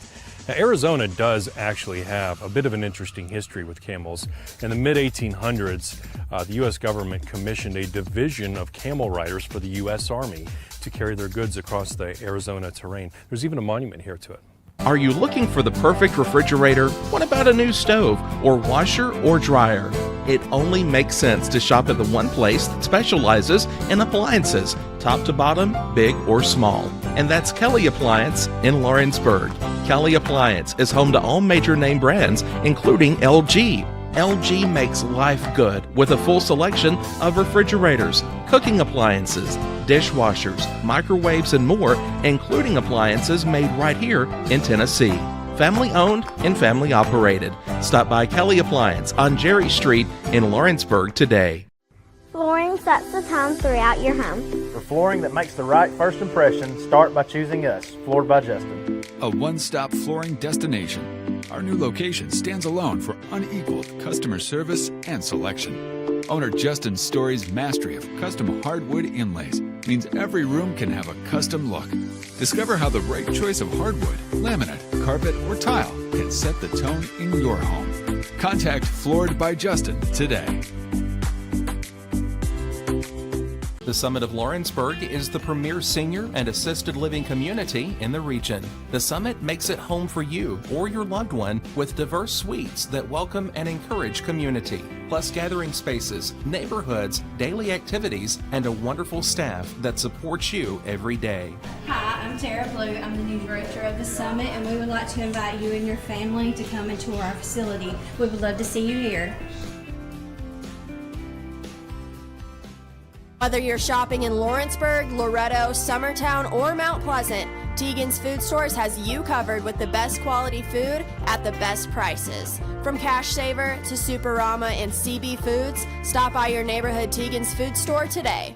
Now, Arizona does actually have a bit of an interesting history with camels. In the mid-1800s, the U.S. government commissioned a division of camel riders for the U.S. Army to carry their goods across the Arizona terrain. There's even a monument here to it. Are you looking for the perfect refrigerator? What about a new stove or washer or dryer? It only makes sense to shop at the one place that specializes in appliances, top to bottom, big or small. And that's Kelly Appliance in Lawrenceburg. Kelly Appliance is home to all major name brands, including LG. LG makes life good with a full selection of refrigerators, cooking appliances, dishwashers, microwaves, and more, including appliances made right here in Tennessee. Family owned and family operated. Stop by Kelly Appliance on Jerry Street in Lawrenceburg today. Flooring sets the tone throughout your home. For flooring that makes the right first impression, start by choosing us, Floored by Justin. A one-stop flooring destination. Our new location stands alone for unequaled customer service and selection. Owner Justin Story's mastery of custom hardwood inlays means every room can have a custom look. Discover how the right choice of hardwood, laminate, carpet, or tile can set the tone in your home. Contact Floored by Justin today. The Summit of Lawrenceburg is the premier senior and assisted living community in the region. The Summit makes it home for you or your loved one with diverse suites that welcome and encourage community, plus gathering spaces, neighborhoods, daily activities, and a wonderful staff that supports you every day. Hi, I'm Tara Blue. I'm the new director of the Summit, and we would like to invite you and your family to come and tour our facility. We would love to see you here. Whether you're shopping in Lawrenceburg, Loretto, Summertown, or Mount Pleasant, Tegan's Food Stores has you covered with the best quality food at the best prices. From Cash Saver to Superama and CB Foods, stop by your neighborhood Tegan's Food Store today.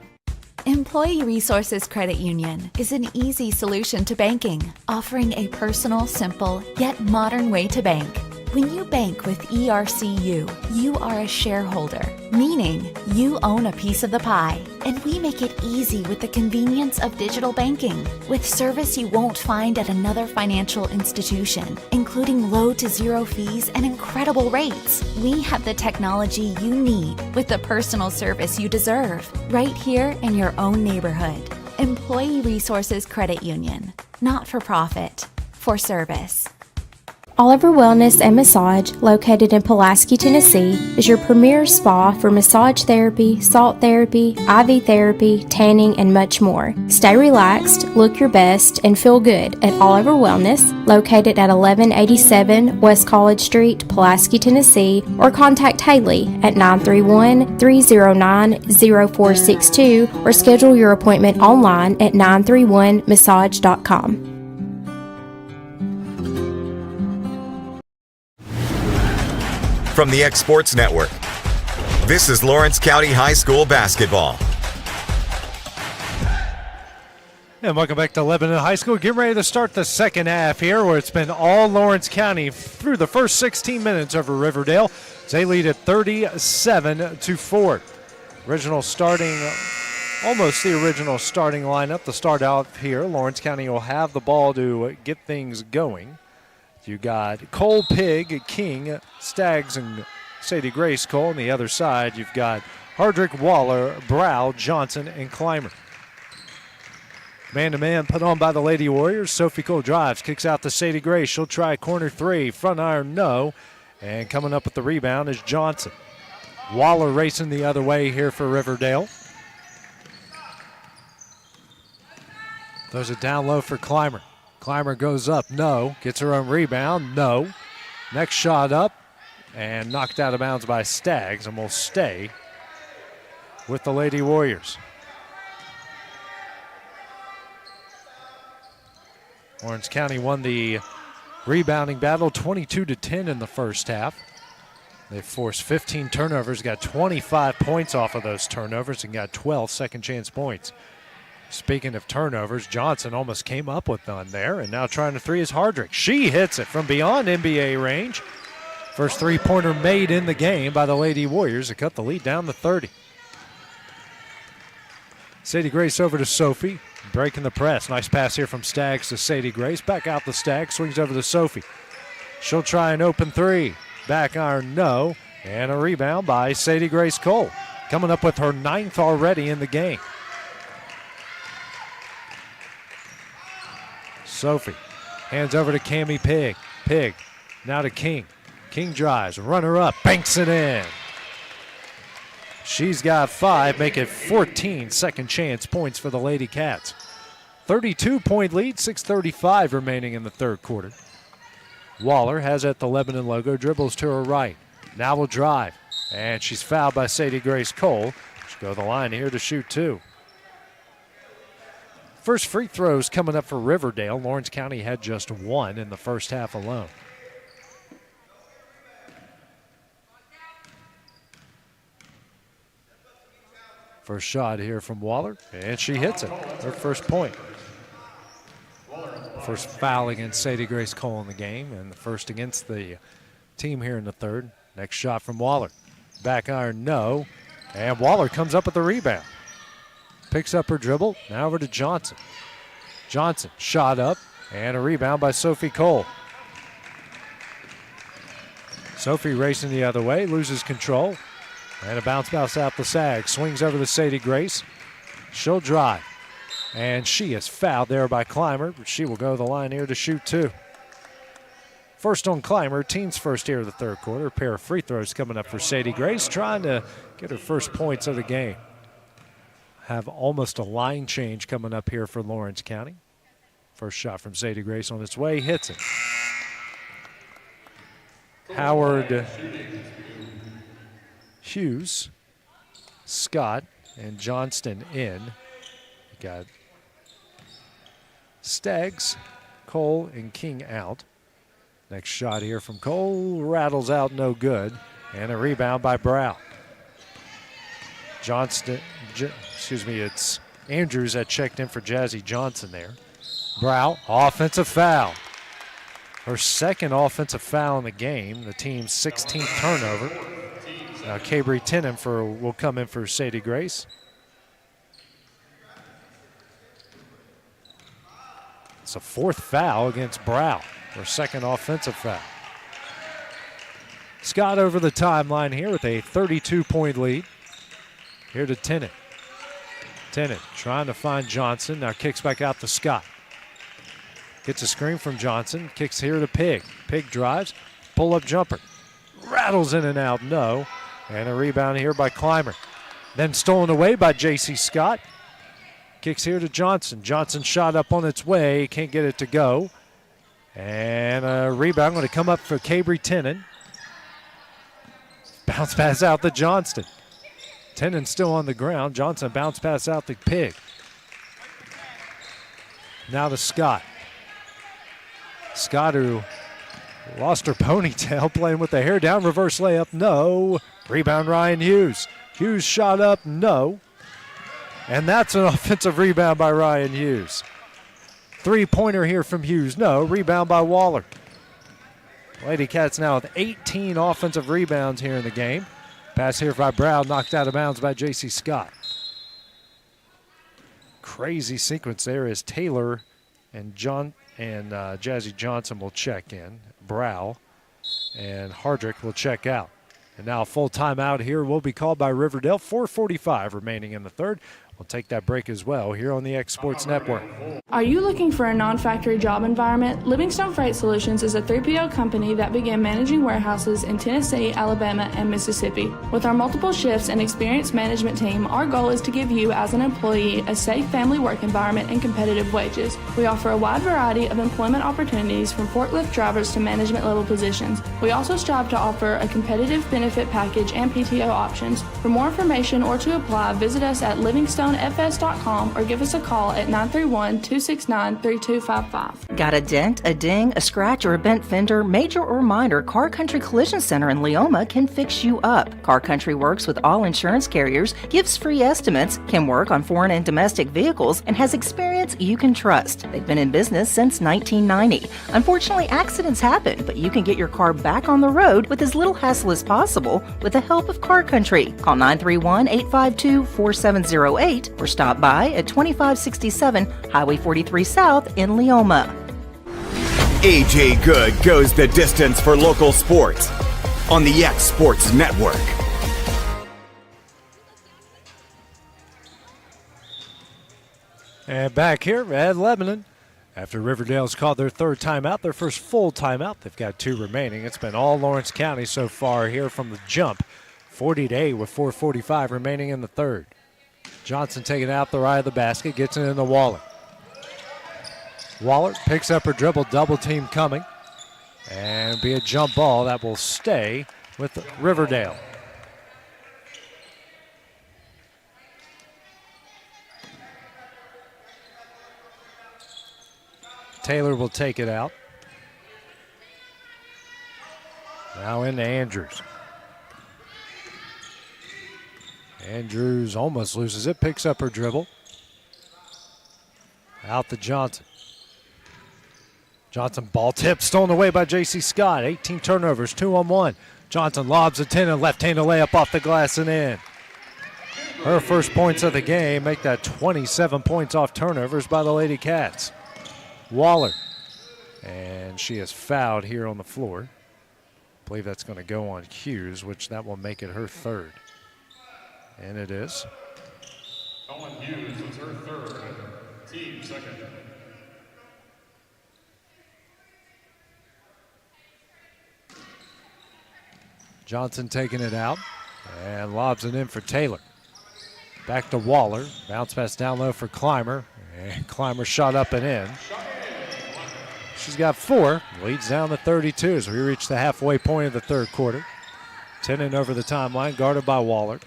Employee Resources Credit Union is an easy solution to banking, offering a personal, simple, yet modern way to bank. When you bank with ERCU, you are a shareholder, meaning you own a piece of the pie, and we make it easy with the convenience of digital banking, with service you won't find at another financial institution, including low to zero fees and incredible rates. We have the technology you need with the personal service you deserve, right here in your own neighborhood. Employee Resources Credit Union, not for profit, for service. Oliver Wellness and Massage, located in Pulaski, Tennessee, is your premier spa for massage therapy, salt therapy, IV therapy, tanning, and much more. Stay relaxed, look your best, and feel good at Oliver Wellness, located at 1187 West College Street, Pulaski, Tennessee, or contact Haley at 931-309-0462 or schedule your appointment online at 931massage.com. From the X Sports Network, this is Lawrence County High School basketball. And welcome back to Lebanon High School. Getting ready to start the second half here, where it's been all Lawrence County through the first 16 minutes over Riverdale. They lead at 37-4. Almost the original starting lineup to start out here. Lawrence County will have the ball to get things going. You got Cole, Pig, King, Staggs, and Sadie Grace Cole. On the other side, you've got Hardrick, Waller, Brow, Johnson, and Clymer. Man-to-man put on by the Lady Warriors. Sophie Cole drives, kicks out to Sadie Grace. She'll try corner three. Front iron, no. And coming up with the rebound is Johnson. Waller racing the other way here for Riverdale. Throws it down low for Clymer. Clymer goes up, no. Gets her own rebound, no. Next shot up, and knocked out of bounds by Staggs, and will stay with the Lady Warriors. Lawrence County won the rebounding battle 22-10 in the first half. They forced 15 turnovers, got 25 points off of those turnovers, and got 12 second chance points. Speaking of turnovers, Johnson almost came up with none there, and now trying to three is Hardrick. She hits it from beyond NBA range. First three-pointer made in the game by the Lady Warriors to cut the lead down to 30. Sadie Grace over to Sophie, breaking the press. Nice pass here from Staggs to Sadie Grace. Back out the Staggs, swings over to Sophie. She'll try an open three. Back iron, no. And a rebound by Sadie Grace Cole, coming up with her 9th already in the game. Sophie hands over to Cammie Pig. Pig now to King. King drives, runner up, banks it in. She's got 5, make it 14 second chance points for the Lady Cats. 32-point lead, 6:35 remaining in the third quarter. Waller has at the Lebanon logo, dribbles to her right. Now will drive, and she's fouled by Sadie Grace Cole. She'll go to the line here to shoot 2. First free throws coming up for Riverdale. Lawrence County had just 1 in the first half alone. First shot here from Waller, and she hits it. Her first point. First foul against Sadie Grace Cole in the game, and the first against the team here in the third. Next shot from Waller. Back iron, no. And Waller comes up with the rebound. Picks up her dribble, now over to Johnson. Johnson, shot up, and a rebound by Sophie Cole. Sophie racing the other way, loses control, and a bounce out the sag. Swings over to Sadie Grace. She'll drive. And she is fouled there by Clymer, but she will go to the line here to shoot 2. First on Clymer, team's first here of the third quarter. A pair of free throws coming up for Sadie Grace, trying to get her first points of the game. Have almost a line change coming up here for Lawrence County. First shot from Sadie Grace on its way, hits it. Howard, Hughes, Scott, and Johnston in. You got Staggs, Cole, and King out. Next shot here from Cole, rattles out, no good. And a rebound by Brow. It's Andrews that checked in for Jazzy Johnson there. Brow, offensive foul. Her second offensive foul in the game, the team's 16th turnover. Now Cabry Tennant will come in for Sadie Grace. It's a fourth foul against Brow, her second offensive foul. Scott over the timeline here with a 32-point lead. Here to Tennant. Tennant trying to find Johnson, now kicks back out to Scott. Gets a screen from Johnson, kicks here to Pig. Pig drives, pull-up jumper. Rattles in and out, no. And a rebound here by Clymer. Then stolen away by J.C. Scott. Kicks here to Johnson. Johnson shot up on its way, can't get it to go. And a rebound going to come up for Cabry Tennant. Bounce pass out to Johnston. Tennant still on the ground. Johnson bounce pass out to Pig. Now to Scott. Scott, who lost her ponytail playing with the hair down. Reverse layup, no. Rebound Ryan Hughes. Hughes shot up, no. And that's an offensive rebound by Ryan Hughes. Three-pointer here from Hughes, no. Rebound by Waller. Lady Cats now with 18 offensive rebounds here in the game. Pass here by Brown, knocked out of bounds by J.C. Scott. Crazy sequence there as Taylor and Jazzy Johnson will check in. Brow and Hardrick will check out. And now a full timeout here will be called by Riverdale. 4:45 remaining in the third. We'll take that break as well here on the X Sports Network. Are you looking for a non-factory job environment? Livingstone Freight Solutions is a 3PL company that began managing warehouses in Tennessee, Alabama, and Mississippi. With our multiple shifts and experienced management team, our goal is to give you as an employee a safe family work environment and competitive wages. We offer a wide variety of employment opportunities from forklift drivers to management level positions. We also strive to offer a competitive benefit package and PTO options. For more information or to apply, visit us at livingstonefs.com or give us a call at 931-269-3255. Got a dent, a ding, a scratch, or a bent fender? Major or minor, Car Country Collision Center in Leoma can fix you up. Car Country works with all insurance carriers, gives free estimates, can work on foreign and domestic vehicles, and has experience you can trust. They've been in business since 1990. Unfortunately, accidents happen, but you can get your car back on the road with as little hassle as possible with the help of Car Country. Call 931-852-4708 or stop by at 2567 Highway 43 South in Leoma. AJ Good goes the distance for local sports on the X Sports Network. And back here at Lebanon, after Riverdale's called their third timeout, their first full timeout. They've got 2 remaining. It's been all Lawrence County so far here from the jump. 40-8 with 4:45 remaining in the third. Johnson taking out the right of the basket, gets it in the Waller. Waller picks up her dribble, double team coming. And be a jump ball that will stay with Riverdale. Taylor will take it out. Now into Andrews. Andrews almost loses it, picks up her dribble. Out to Johnson. Johnson ball tip, stolen away by J.C. Scott. 18 turnovers, 2-on-1. Johnson lobs a 10 and left-handed layup off the glass and in. Her first points of the game make that 27 points off turnovers by the Lady Cats. Waller. And she is fouled here on the floor. I believe that's going to go on Hughes, which that will make it her third. And it is. Colin Hughes is her third, team second. Johnson taking it out and lobs it in for Taylor. Back to Waller. Bounce pass down low for Clymer. And Clymer shot up and in. She's got 4. Leads down to 32 as we reach the halfway point of the third quarter. Tennant over the timeline, guarded by Waller.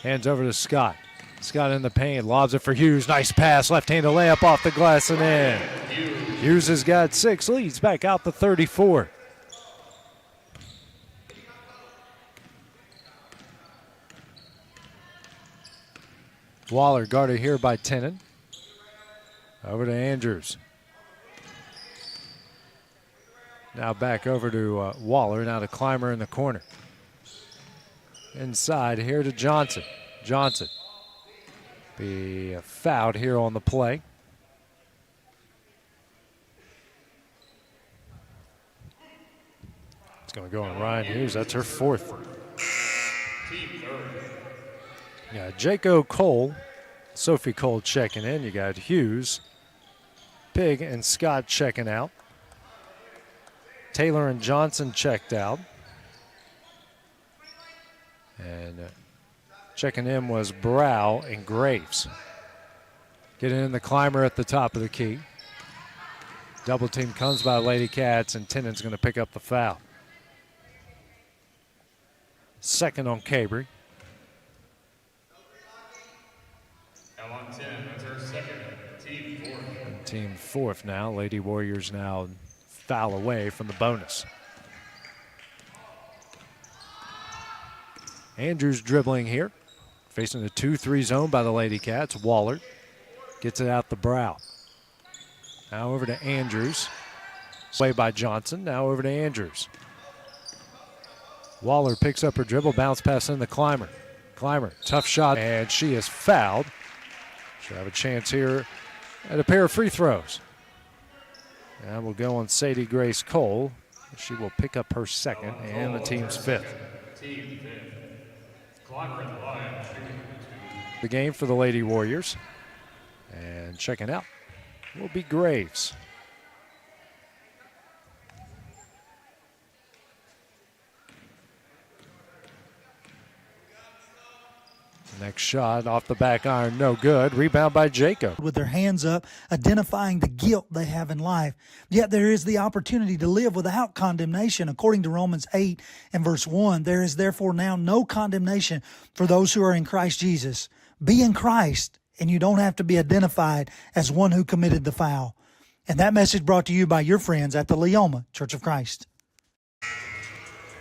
Hands over to Scott. Scott in the paint, lobs it for Hughes. Nice pass, left-handed layup off the glass and in. Hughes has got 6, leads back out to 34. Waller guarded here by Tennant. Over to Andrews. Now back over to Waller, now to Clymer in the corner. Inside here to Johnson. Johnson be fouled here on the play. It's going to go on Ryan Hughes. That's her 4th. Yeah, Jaco Cole, Sophie Cole checking in. You got Hughes, Pig, and Scott checking out. Taylor and Johnson checked out. And checking in was Brow and Graves. Getting in the Clymer at the top of the key. Double team comes by Lady Cats, and Tennant's going to pick up the foul. Second on Cabry. Ellen 10, that's her second, team 4th. And team 4th now. Lady Warriors now foul away from the bonus. Andrews dribbling here. Facing a 2-3 zone by the Lady Cats. Waller gets it out the Brow. Now over to Andrews. Play by Johnson. Now over to Andrews. Waller picks up her dribble. Bounce pass in the Clymer. Clymer, tough shot, and she is fouled. She'll have a chance here at a pair of free throws. And we'll go on Sadie Grace Cole. She will pick up her 2nd and the team's 5th. Team 5th. Clymer in the line. The game for the Lady Warriors. And checking out will be Graves. Next shot off the back iron, no good. Rebound by Jacob. With their hands up, identifying the guilt they have in life. Yet there is the opportunity to live without condemnation. According to Romans 8 and verse 1, there is therefore now no condemnation for those who are in Christ Jesus. Be in Christ, and you don't have to be identified as one who committed the foul. And that message brought to you by your friends at the Leoma Church of Christ.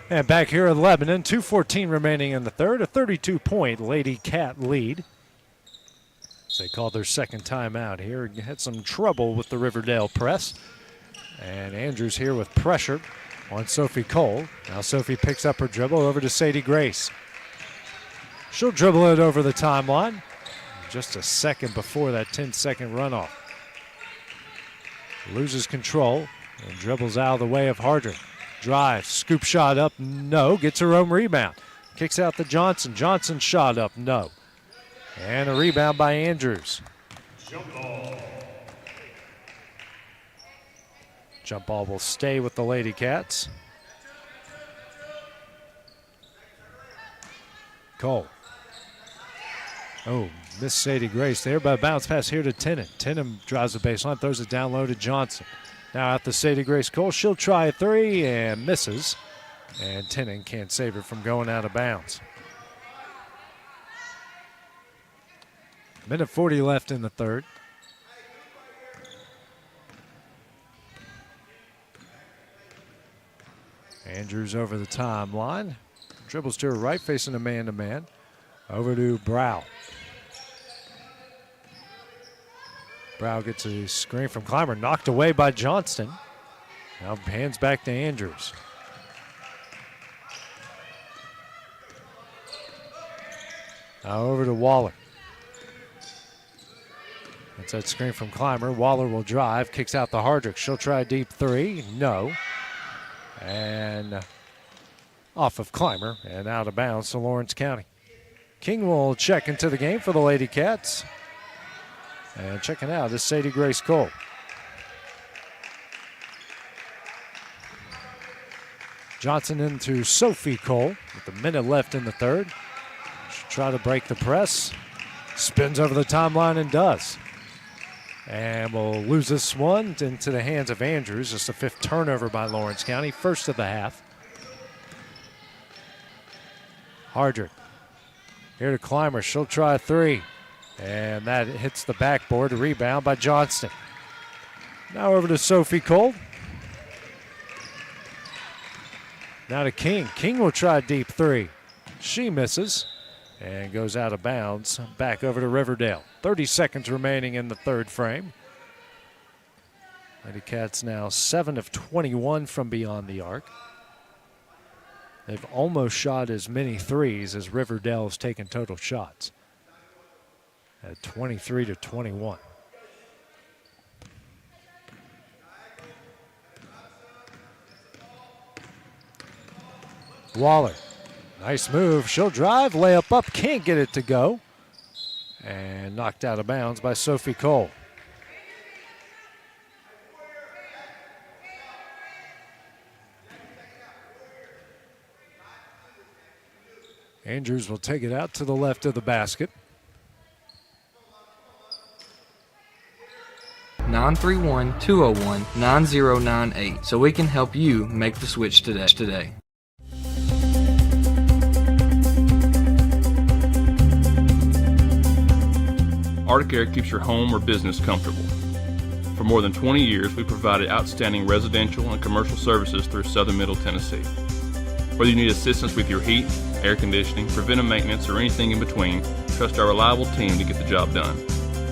And back here in Lebanon, 2:14 remaining in the third, a 32-point Lady Cat lead. So they called their second timeout here. Had some trouble with the Riverdale press. And Andrews here with pressure on Sophie Cole. Now Sophie picks up her dribble over to Sadie Grace. She'll dribble it over the timeline. Just a second before that 10-second runoff. Loses control and dribbles out of the way of Hardrick. Drive, scoop shot up, no. Gets her own rebound. Kicks out to Johnson. Johnson shot up, no. And a rebound by Andrews. Jump ball. Jump ball will stay with the Lady Cats. Cole. Oh, miss Sadie Grace there, but a bounce pass here to Tennant. Tennant drives the baseline, throws it down low to Johnson. Now out to Sadie Grace Cole. She'll try a 3 and misses. And Tennant can't save her from going out of bounds. Minute 40 left in the third. Andrews over the timeline. Dribbles to her right, facing a man-to-man. Over to Brow. Brow gets a screen from Clymer, knocked away by Johnston. Now hands back to Andrews. Now over to Waller. That's that screen from Clymer. Waller will drive, kicks out the Hardrick. She'll try a deep 3, no. And off of Clymer and out of bounds to Lawrence County. King will check into the game for the Lady Cats. And checking out is Sadie Grace Cole. Johnson into Sophie Cole with a minute left in the third. She'll try to break the press. Spins over the timeline and does. And we'll lose this one into the hands of Andrews. Just the 5th turnover by Lawrence County, first of the half. Hardrick here to Clymer. She'll try a 3. And that hits the backboard. A rebound by Johnston. Now over to Sophie Cole. Now to King. King will try a deep 3. She misses and goes out of bounds. Back over to Riverdale. 30 seconds remaining in the third frame. Lady Cats now 7 of 21 from beyond the arc. They've almost shot as many threes as Riverdale has taken total shots at 23-21. Waller, nice move. She'll drive, layup up, can't get it to go. And knocked out of bounds by Sophie Cole. Andrews will take it out to the left of the basket. 931-201-9098 so we can help you make the switch today. Arctic Air keeps your home or business comfortable. For more than 20 years, we provided outstanding residential and commercial services through southern Middle Tennessee. Whether you need assistance with your heat, air conditioning, preventive maintenance, or anything in between, trust our reliable team to get the job done.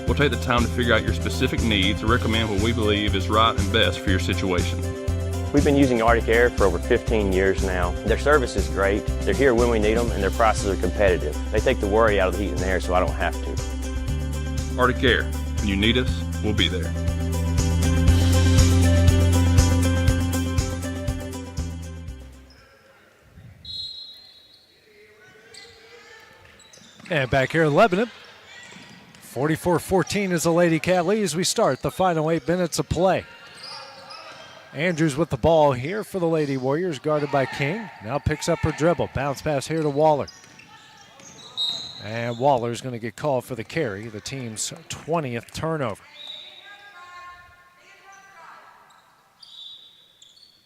We'll take the time to figure out your specific needs and recommend what we believe is right and best for your situation. We've been using Arctic Air for over 15 years now. Their service is great, they're here when we need them, and their prices are competitive. They take the worry out of the heat and air so I don't have to. Arctic Air, when you need us, we'll be there. And back here in Lebanon, 44-14 is the Lady Cat lead as we start the final 8 minutes of play. Andrews with the ball here for the Lady Warriors, guarded by King. Now picks up her dribble. Bounce pass here to Waller. And Waller's going to get called for the carry, the team's 20th turnover.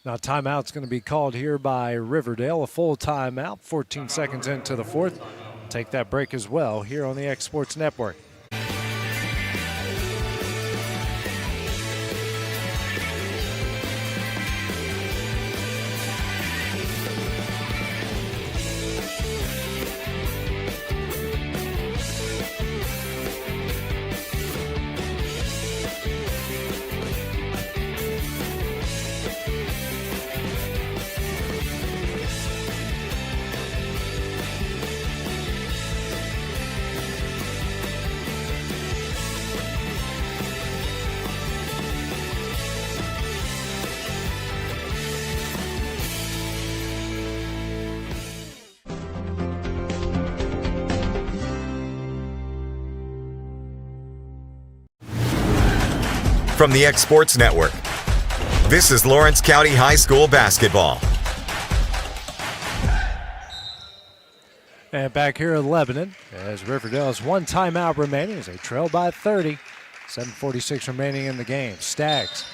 Now timeout's going to be called here by Riverdale, a full timeout, 14 seconds into the fourth. Take that break as well here on the X Sports Network. From the X Sports Network, this is Lawrence County High School basketball. And back here in Lebanon, as Riverdale has one timeout remaining as they trail by 30. 7:46 remaining in the game. Stags.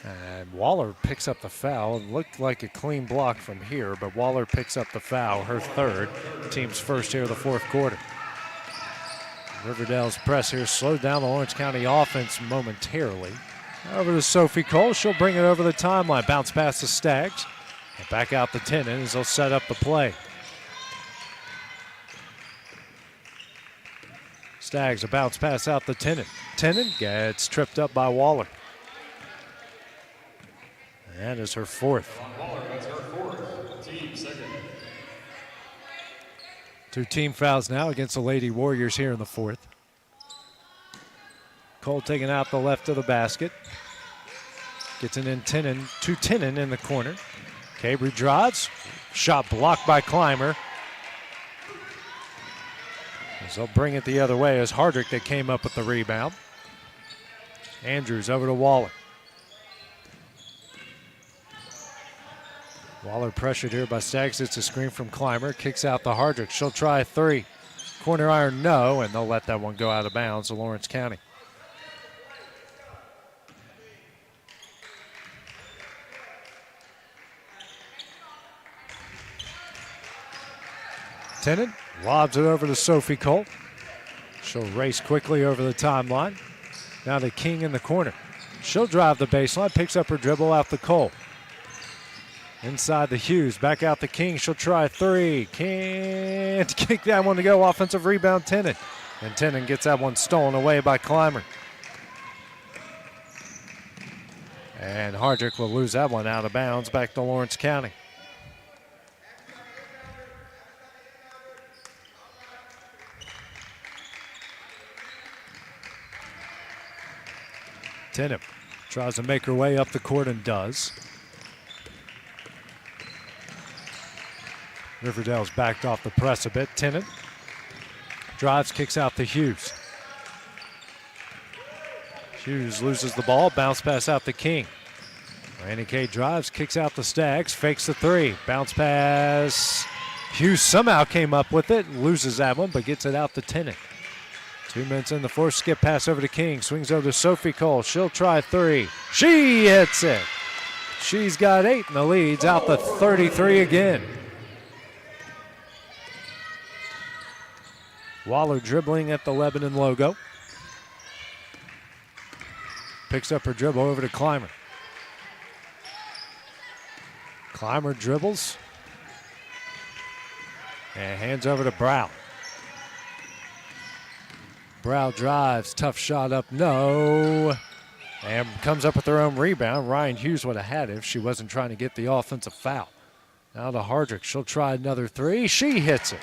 And Waller picks up the foul. It looked like a clean block from here, but Waller picks up the foul, her third. Team's first here of the fourth quarter. Riverdale's press here slowed down the Lawrence County offense momentarily. Over to Sophie Cole. She'll bring it over the timeline. Bounce past the Stags. And back out the Tennant as they'll set up the play. Stags a bounce pass out the Tennant. Tennant gets tripped up by Waller. That is her fourth. Two team fouls now against the Lady Warriors here in the fourth. Cole taking out the left of the basket. Gets it in to Tennant in the corner. Cabry drives. Shot blocked by Clymer. As they'll bring it the other way as Hardrick that came up with the rebound. Andrews over to Waller. Waller pressured here by Staggs. It's a screen from Clymer. Kicks out to Hardrick. She'll try a three. Corner iron, no, and they'll let that one go out of bounds to Lawrence County. Tennant lobs it over to Sophie Cole. She'll race quickly over the timeline. Now to King in the corner. She'll drive the baseline, picks up her dribble out to Cole. Inside the Hughes, back out to King. She'll try three. Can't kick that one to go. Offensive rebound, Tennant. And Tennant gets that one stolen away by Clymer. And Hardrick will lose that one out of bounds back to Lawrence County. Tennant tries to make her way up the court and does. Riverdale's backed off the press a bit. Tennant drives, kicks out to Hughes. Hughes loses the ball, bounce pass out to King. Randy Kay drives, kicks out to Staggs, fakes the three. Bounce pass. Hughes somehow came up with it, loses that one, but gets it out to Tennant. 2 minutes in the fourth, skip pass over to King. Swings over to Sophie Cole. She'll try three. She hits it. She's got 8 and the lead's out to 33 again. Waller dribbling at the Lebanon logo. Picks up her dribble over to Clymer. Clymer dribbles. And hands over to Brow. Brow drives, tough shot up, no. And comes up with her own rebound. Ryan Hughes would have had it if she wasn't trying to get the offensive foul. Now to Hardrick, she'll try another three. She hits it.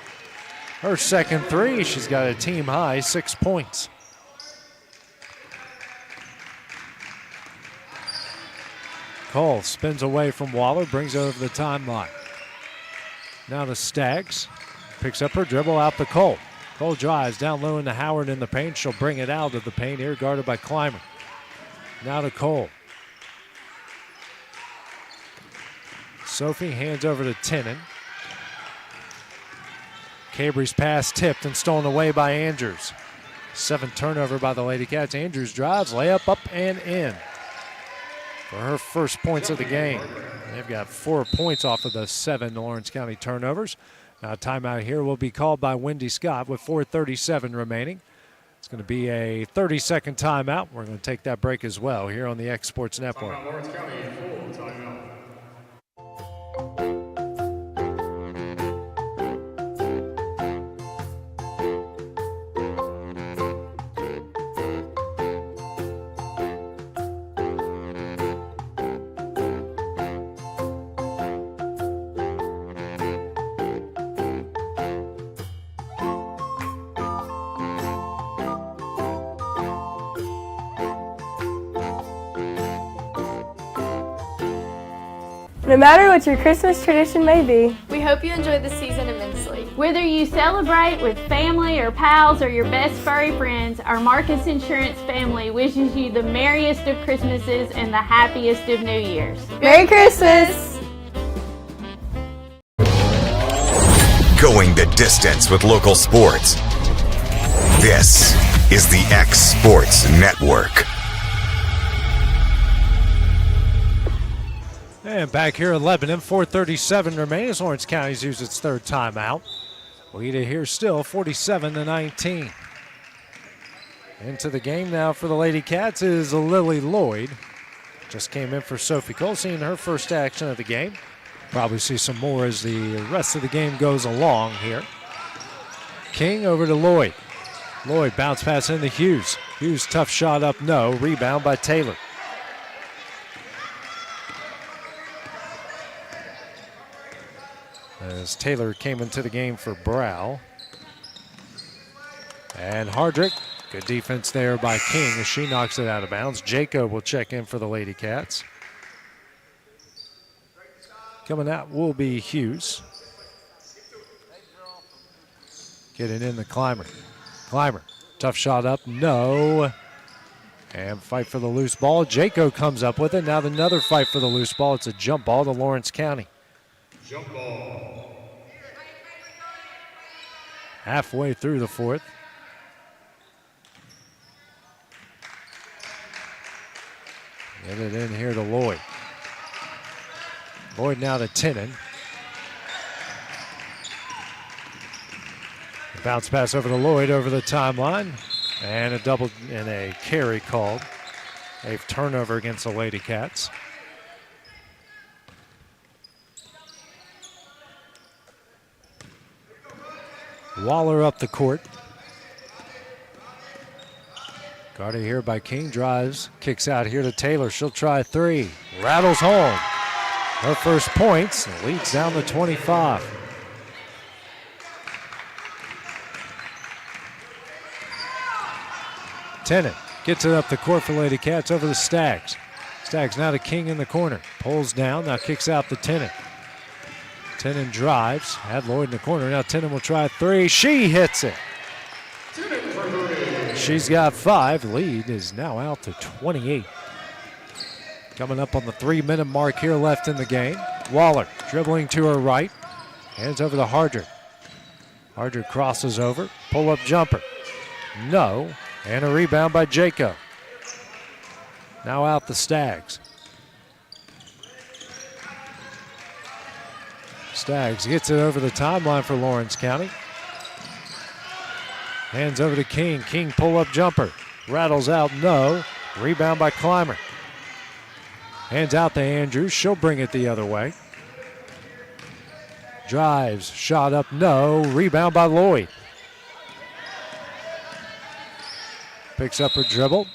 Her second three, she's got a team high 6 points. Cole spins away from Waller, brings it over the timeline. Now to Staggs, picks up her dribble out to Cole. Cole drives down low into Howard in the paint. She'll bring it out of the paint here, guarded by Clymer. Now to Cole. Sophie hands over to Tennant. Cabry's pass tipped and stolen away by Andrews. 7th turnover by the Lady Cats. Andrews drives, layup up and in for her first points of the game. They've got 4 points off of the 7 Lawrence County turnovers. Now timeout here will be called by Wendy Scott with 4:37 remaining. It's going to be a 30-second timeout. We're going to take that break as well here on the X Sports Network. Lawrence County full timeout. No matter what your Christmas tradition may be, we hope you enjoy the season immensely. Whether you celebrate with family or pals or your best furry friends, our Marcus Insurance family wishes you the merriest of Christmases and the happiest of New Years. Merry Christmas! Going the distance with local sports. This is the X Sports Network. And back here in Lebanon, 4:37 remaining as Lawrence County's used its third timeout. Lead it here still, 47-19. Into the game now for the Lady Cats is Lily Lloyd. Just came in for Sophie Cole, seeing her first action of the game. Probably see some more as the rest of the game goes along here. King over to Lloyd. Lloyd bounce pass into Hughes. Hughes tough shot up, no. Rebound by Taylor. As Taylor came into the game for Brow. And Hardrick, good defense there by King as she knocks it out of bounds. Jacob will check in for the Lady Cats. Coming out will be Hughes. Getting in the Clymer. Clymer, tough shot up, no. And fight for the loose ball. Jaco comes up with it. Now another fight for the loose ball. It's a jump ball to Lawrence County. Jump ball. Halfway through the fourth. Get it in here to Lloyd. Lloyd now to Tinnon. Bounce pass over to Lloyd over the timeline. And a carry called. A turnover against the Lady Cats. Waller up the court. Guarded here by King, drives, kicks out here to Taylor. She'll try three, rattles home. Her first points, leads down to 25. Tennant gets it up the court for Lady Cats over the Stags. Stags now to King in the corner. Pulls down, now kicks out to Tennant. Tennant drives, had Lloyd in the corner. Now Tennant will try three. She hits it. She's got 5. Lead is now out to 28. Coming up on the 3-minute mark here left in the game. Waller dribbling to her right. Hands over to Hardrick. Hardrick crosses over. Pull-up jumper. No. And a rebound by Jaco. Now out the Stags. Stags gets it over the timeline for Lawrence County. Hands over to King. King pull-up jumper. Rattles out, no. Rebound by Clymer. Hands out to Andrews. She'll bring it the other way. Drives, shot up, no. Rebound by Lloyd. Picks up her dribble.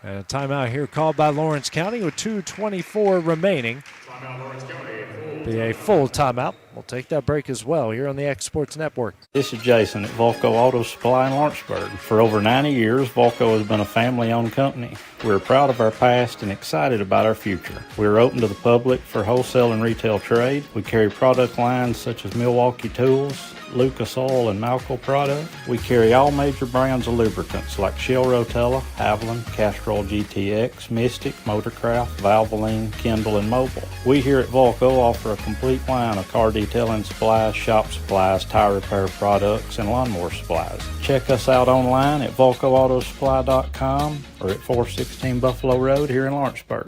And a timeout here called by Lawrence County with 2:24 remaining. Timeout, Lawrence County. Be a full timeout. We'll take that break as well here on the X Sports Network. This is Jason at Volco Auto Supply in Lawrenceburg. For over 90 years, Volco has been a family-owned company. We're proud of our past and excited about our future. We're open to the public for wholesale and retail trade. We carry product lines such as Milwaukee Tools, Lucas Oil, and Malco product. We carry all major brands of lubricants like Shell Rotella, Haviland, Castrol GTX, Mystic, Motorcraft, Valvoline, Kindle, and Mobil. We here at Volco offer a complete line of car detailing supplies, shop supplies, tire repair products, and lawnmower supplies. Check us out online at VolcoAutosupply.com or at 416 Buffalo Road here in Lawrenceburg.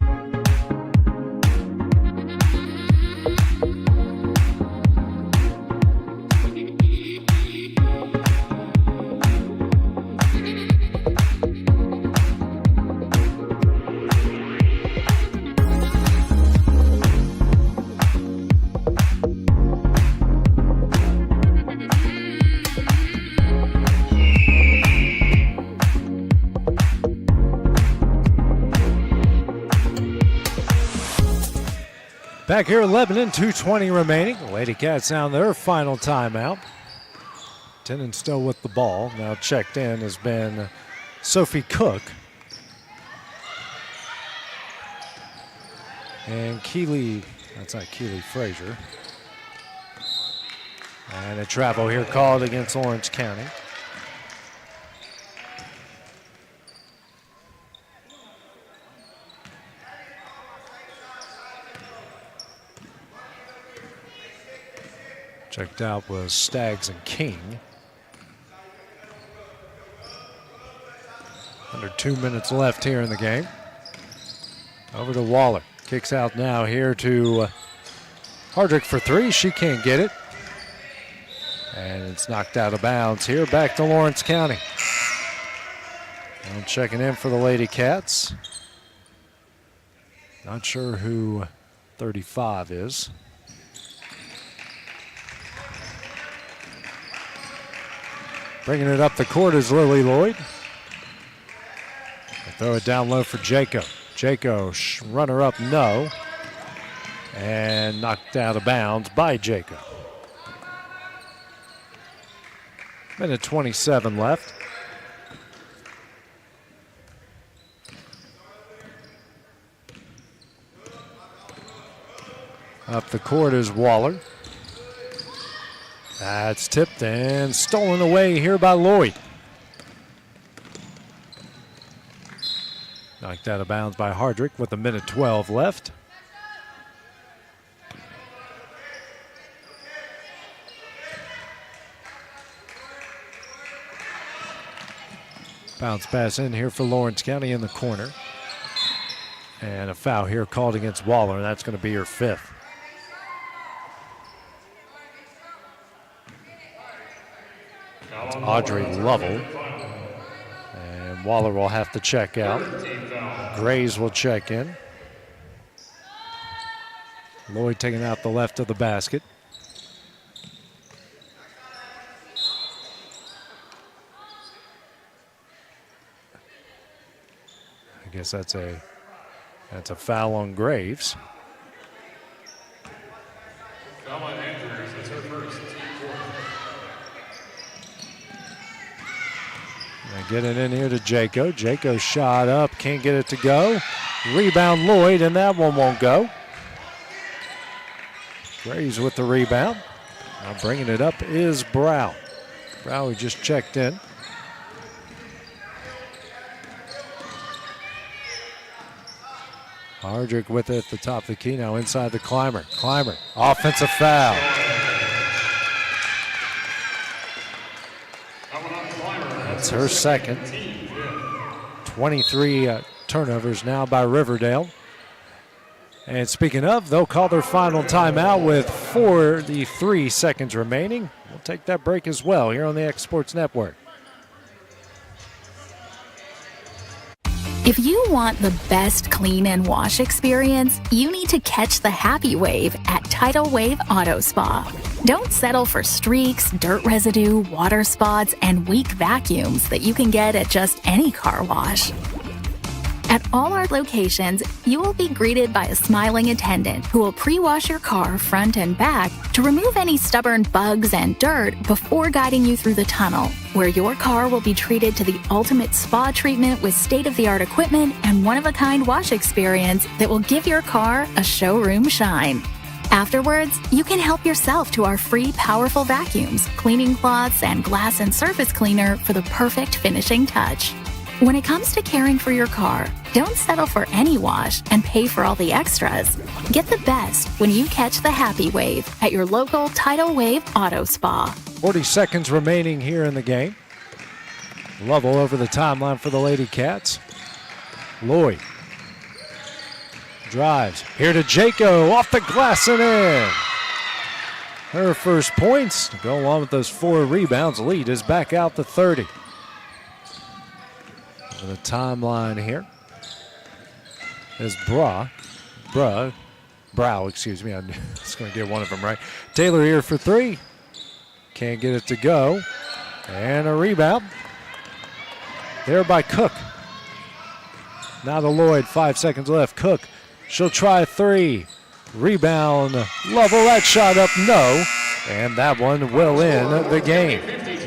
Back here at Lebanon, 2:20 remaining. Lady Cats down their final timeout. Tennant still with the ball. Now checked in has been Sophie Cook. And Keely, that's not Keely Frazier. And a travel here called against Orange County. Checked out was Stags and King. Under 2 minutes left here in the game. Over to Waller. Kicks out now here to Hardrick for three. She can't get it. And it's knocked out of bounds here. Back to Lawrence County. Now checking in for the Lady Cats. Not sure who 35 is. Bringing it up the court is Lily Lloyd. They throw it down low for Jaco. Jaco, runner up, no. And knocked out of bounds by Jaco. Minute 27 left. Up the court is Waller. That's tipped and stolen away here by Lloyd. Knocked out of bounds by Hardrick with 1:12 left. Bounce pass in here for Lawrence County in the corner. And a foul here called against Waller. That's going to be her 5th. It's Audrey Lovell. And Waller will have to check out. Grays will check in. Lloyd taking out the left of the basket. I guess that's a foul on Graves. And get it in here to Jaco. Jaco shot up, can't get it to go. Rebound Lloyd, and that one won't go. Graves with the rebound. Now bringing it up is Brow. Brow who just checked in. Hardrick with it at the top of the key, now inside the Clymer. Clymer, offensive foul. That's her second. 23 turnovers now by Riverdale. And speaking of, they'll call their final timeout with 43 seconds remaining. We'll take that break as well here on the X Sports Network. If you want the best clean and wash experience, you need to catch the happy wave at Tidal Wave Auto Spa. Don't settle for streaks, dirt residue, water spots, and weak vacuums that you can get at just any car wash. At all our locations, you will be greeted by a smiling attendant who will pre-wash your car front and back to remove any stubborn bugs and dirt before guiding you through the tunnel, where your car will be treated to the ultimate spa treatment with state-of-the-art equipment and one-of-a-kind wash experience that will give your car a showroom shine. Afterwards, you can help yourself to our free powerful vacuums, cleaning cloths, and glass and surface cleaner for the perfect finishing touch. When it comes to caring for your car, don't settle for any wash and pay for all the extras. Get the best when you catch the happy wave at your local Tidal Wave Auto Spa. 40 seconds remaining here in the game. Lovell over the timeline for the Lady Cats. Lloyd drives here to Jaco, off the glass and in. Her first points to go along with those 4 rebounds. Lead is back out to 30. The timeline here is Brow, excuse me. I was going to get one of them right. Taylor here for 3. Can't get it to go. And a rebound there by Cook. Now to Lloyd, 5 seconds left. Cook, she'll try 3. Rebound, Lovell, that shot up, no. And that one will end the game.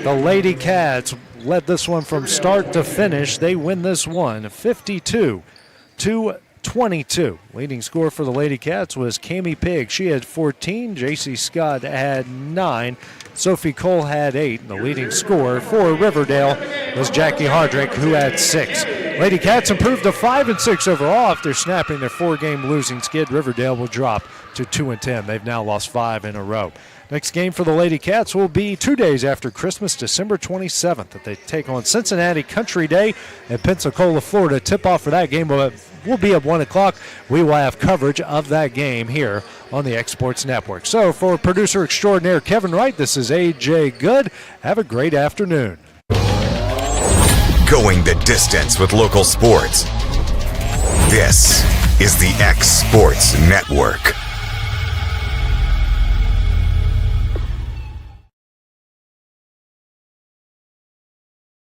The Lady Cats led this one from start to finish. They win this one 52-22. Leading scorer for the Lady Cats was Cammie Pigg. She had 14. J.C. Scott had 9. Sophie Cole had 8. And the leading scorer for Riverdale was Jackie Hardrick, who had 6. Lady Cats improved to 5-6 overall after snapping their 4-game losing skid. Riverdale will drop to 2-10. They've now lost 5 in a row. Next game for the Lady Cats will be 2 days after Christmas, December 27th, that they take on Cincinnati Country Day in Pensacola, Florida. Tip-off for that game will be at 1 o'clock. We will have coverage of that game here on the X Sports Network. So for producer extraordinaire Kevin Wright, this is A.J. Good. Have a great afternoon. Going the distance with local sports. This is the X Sports Network.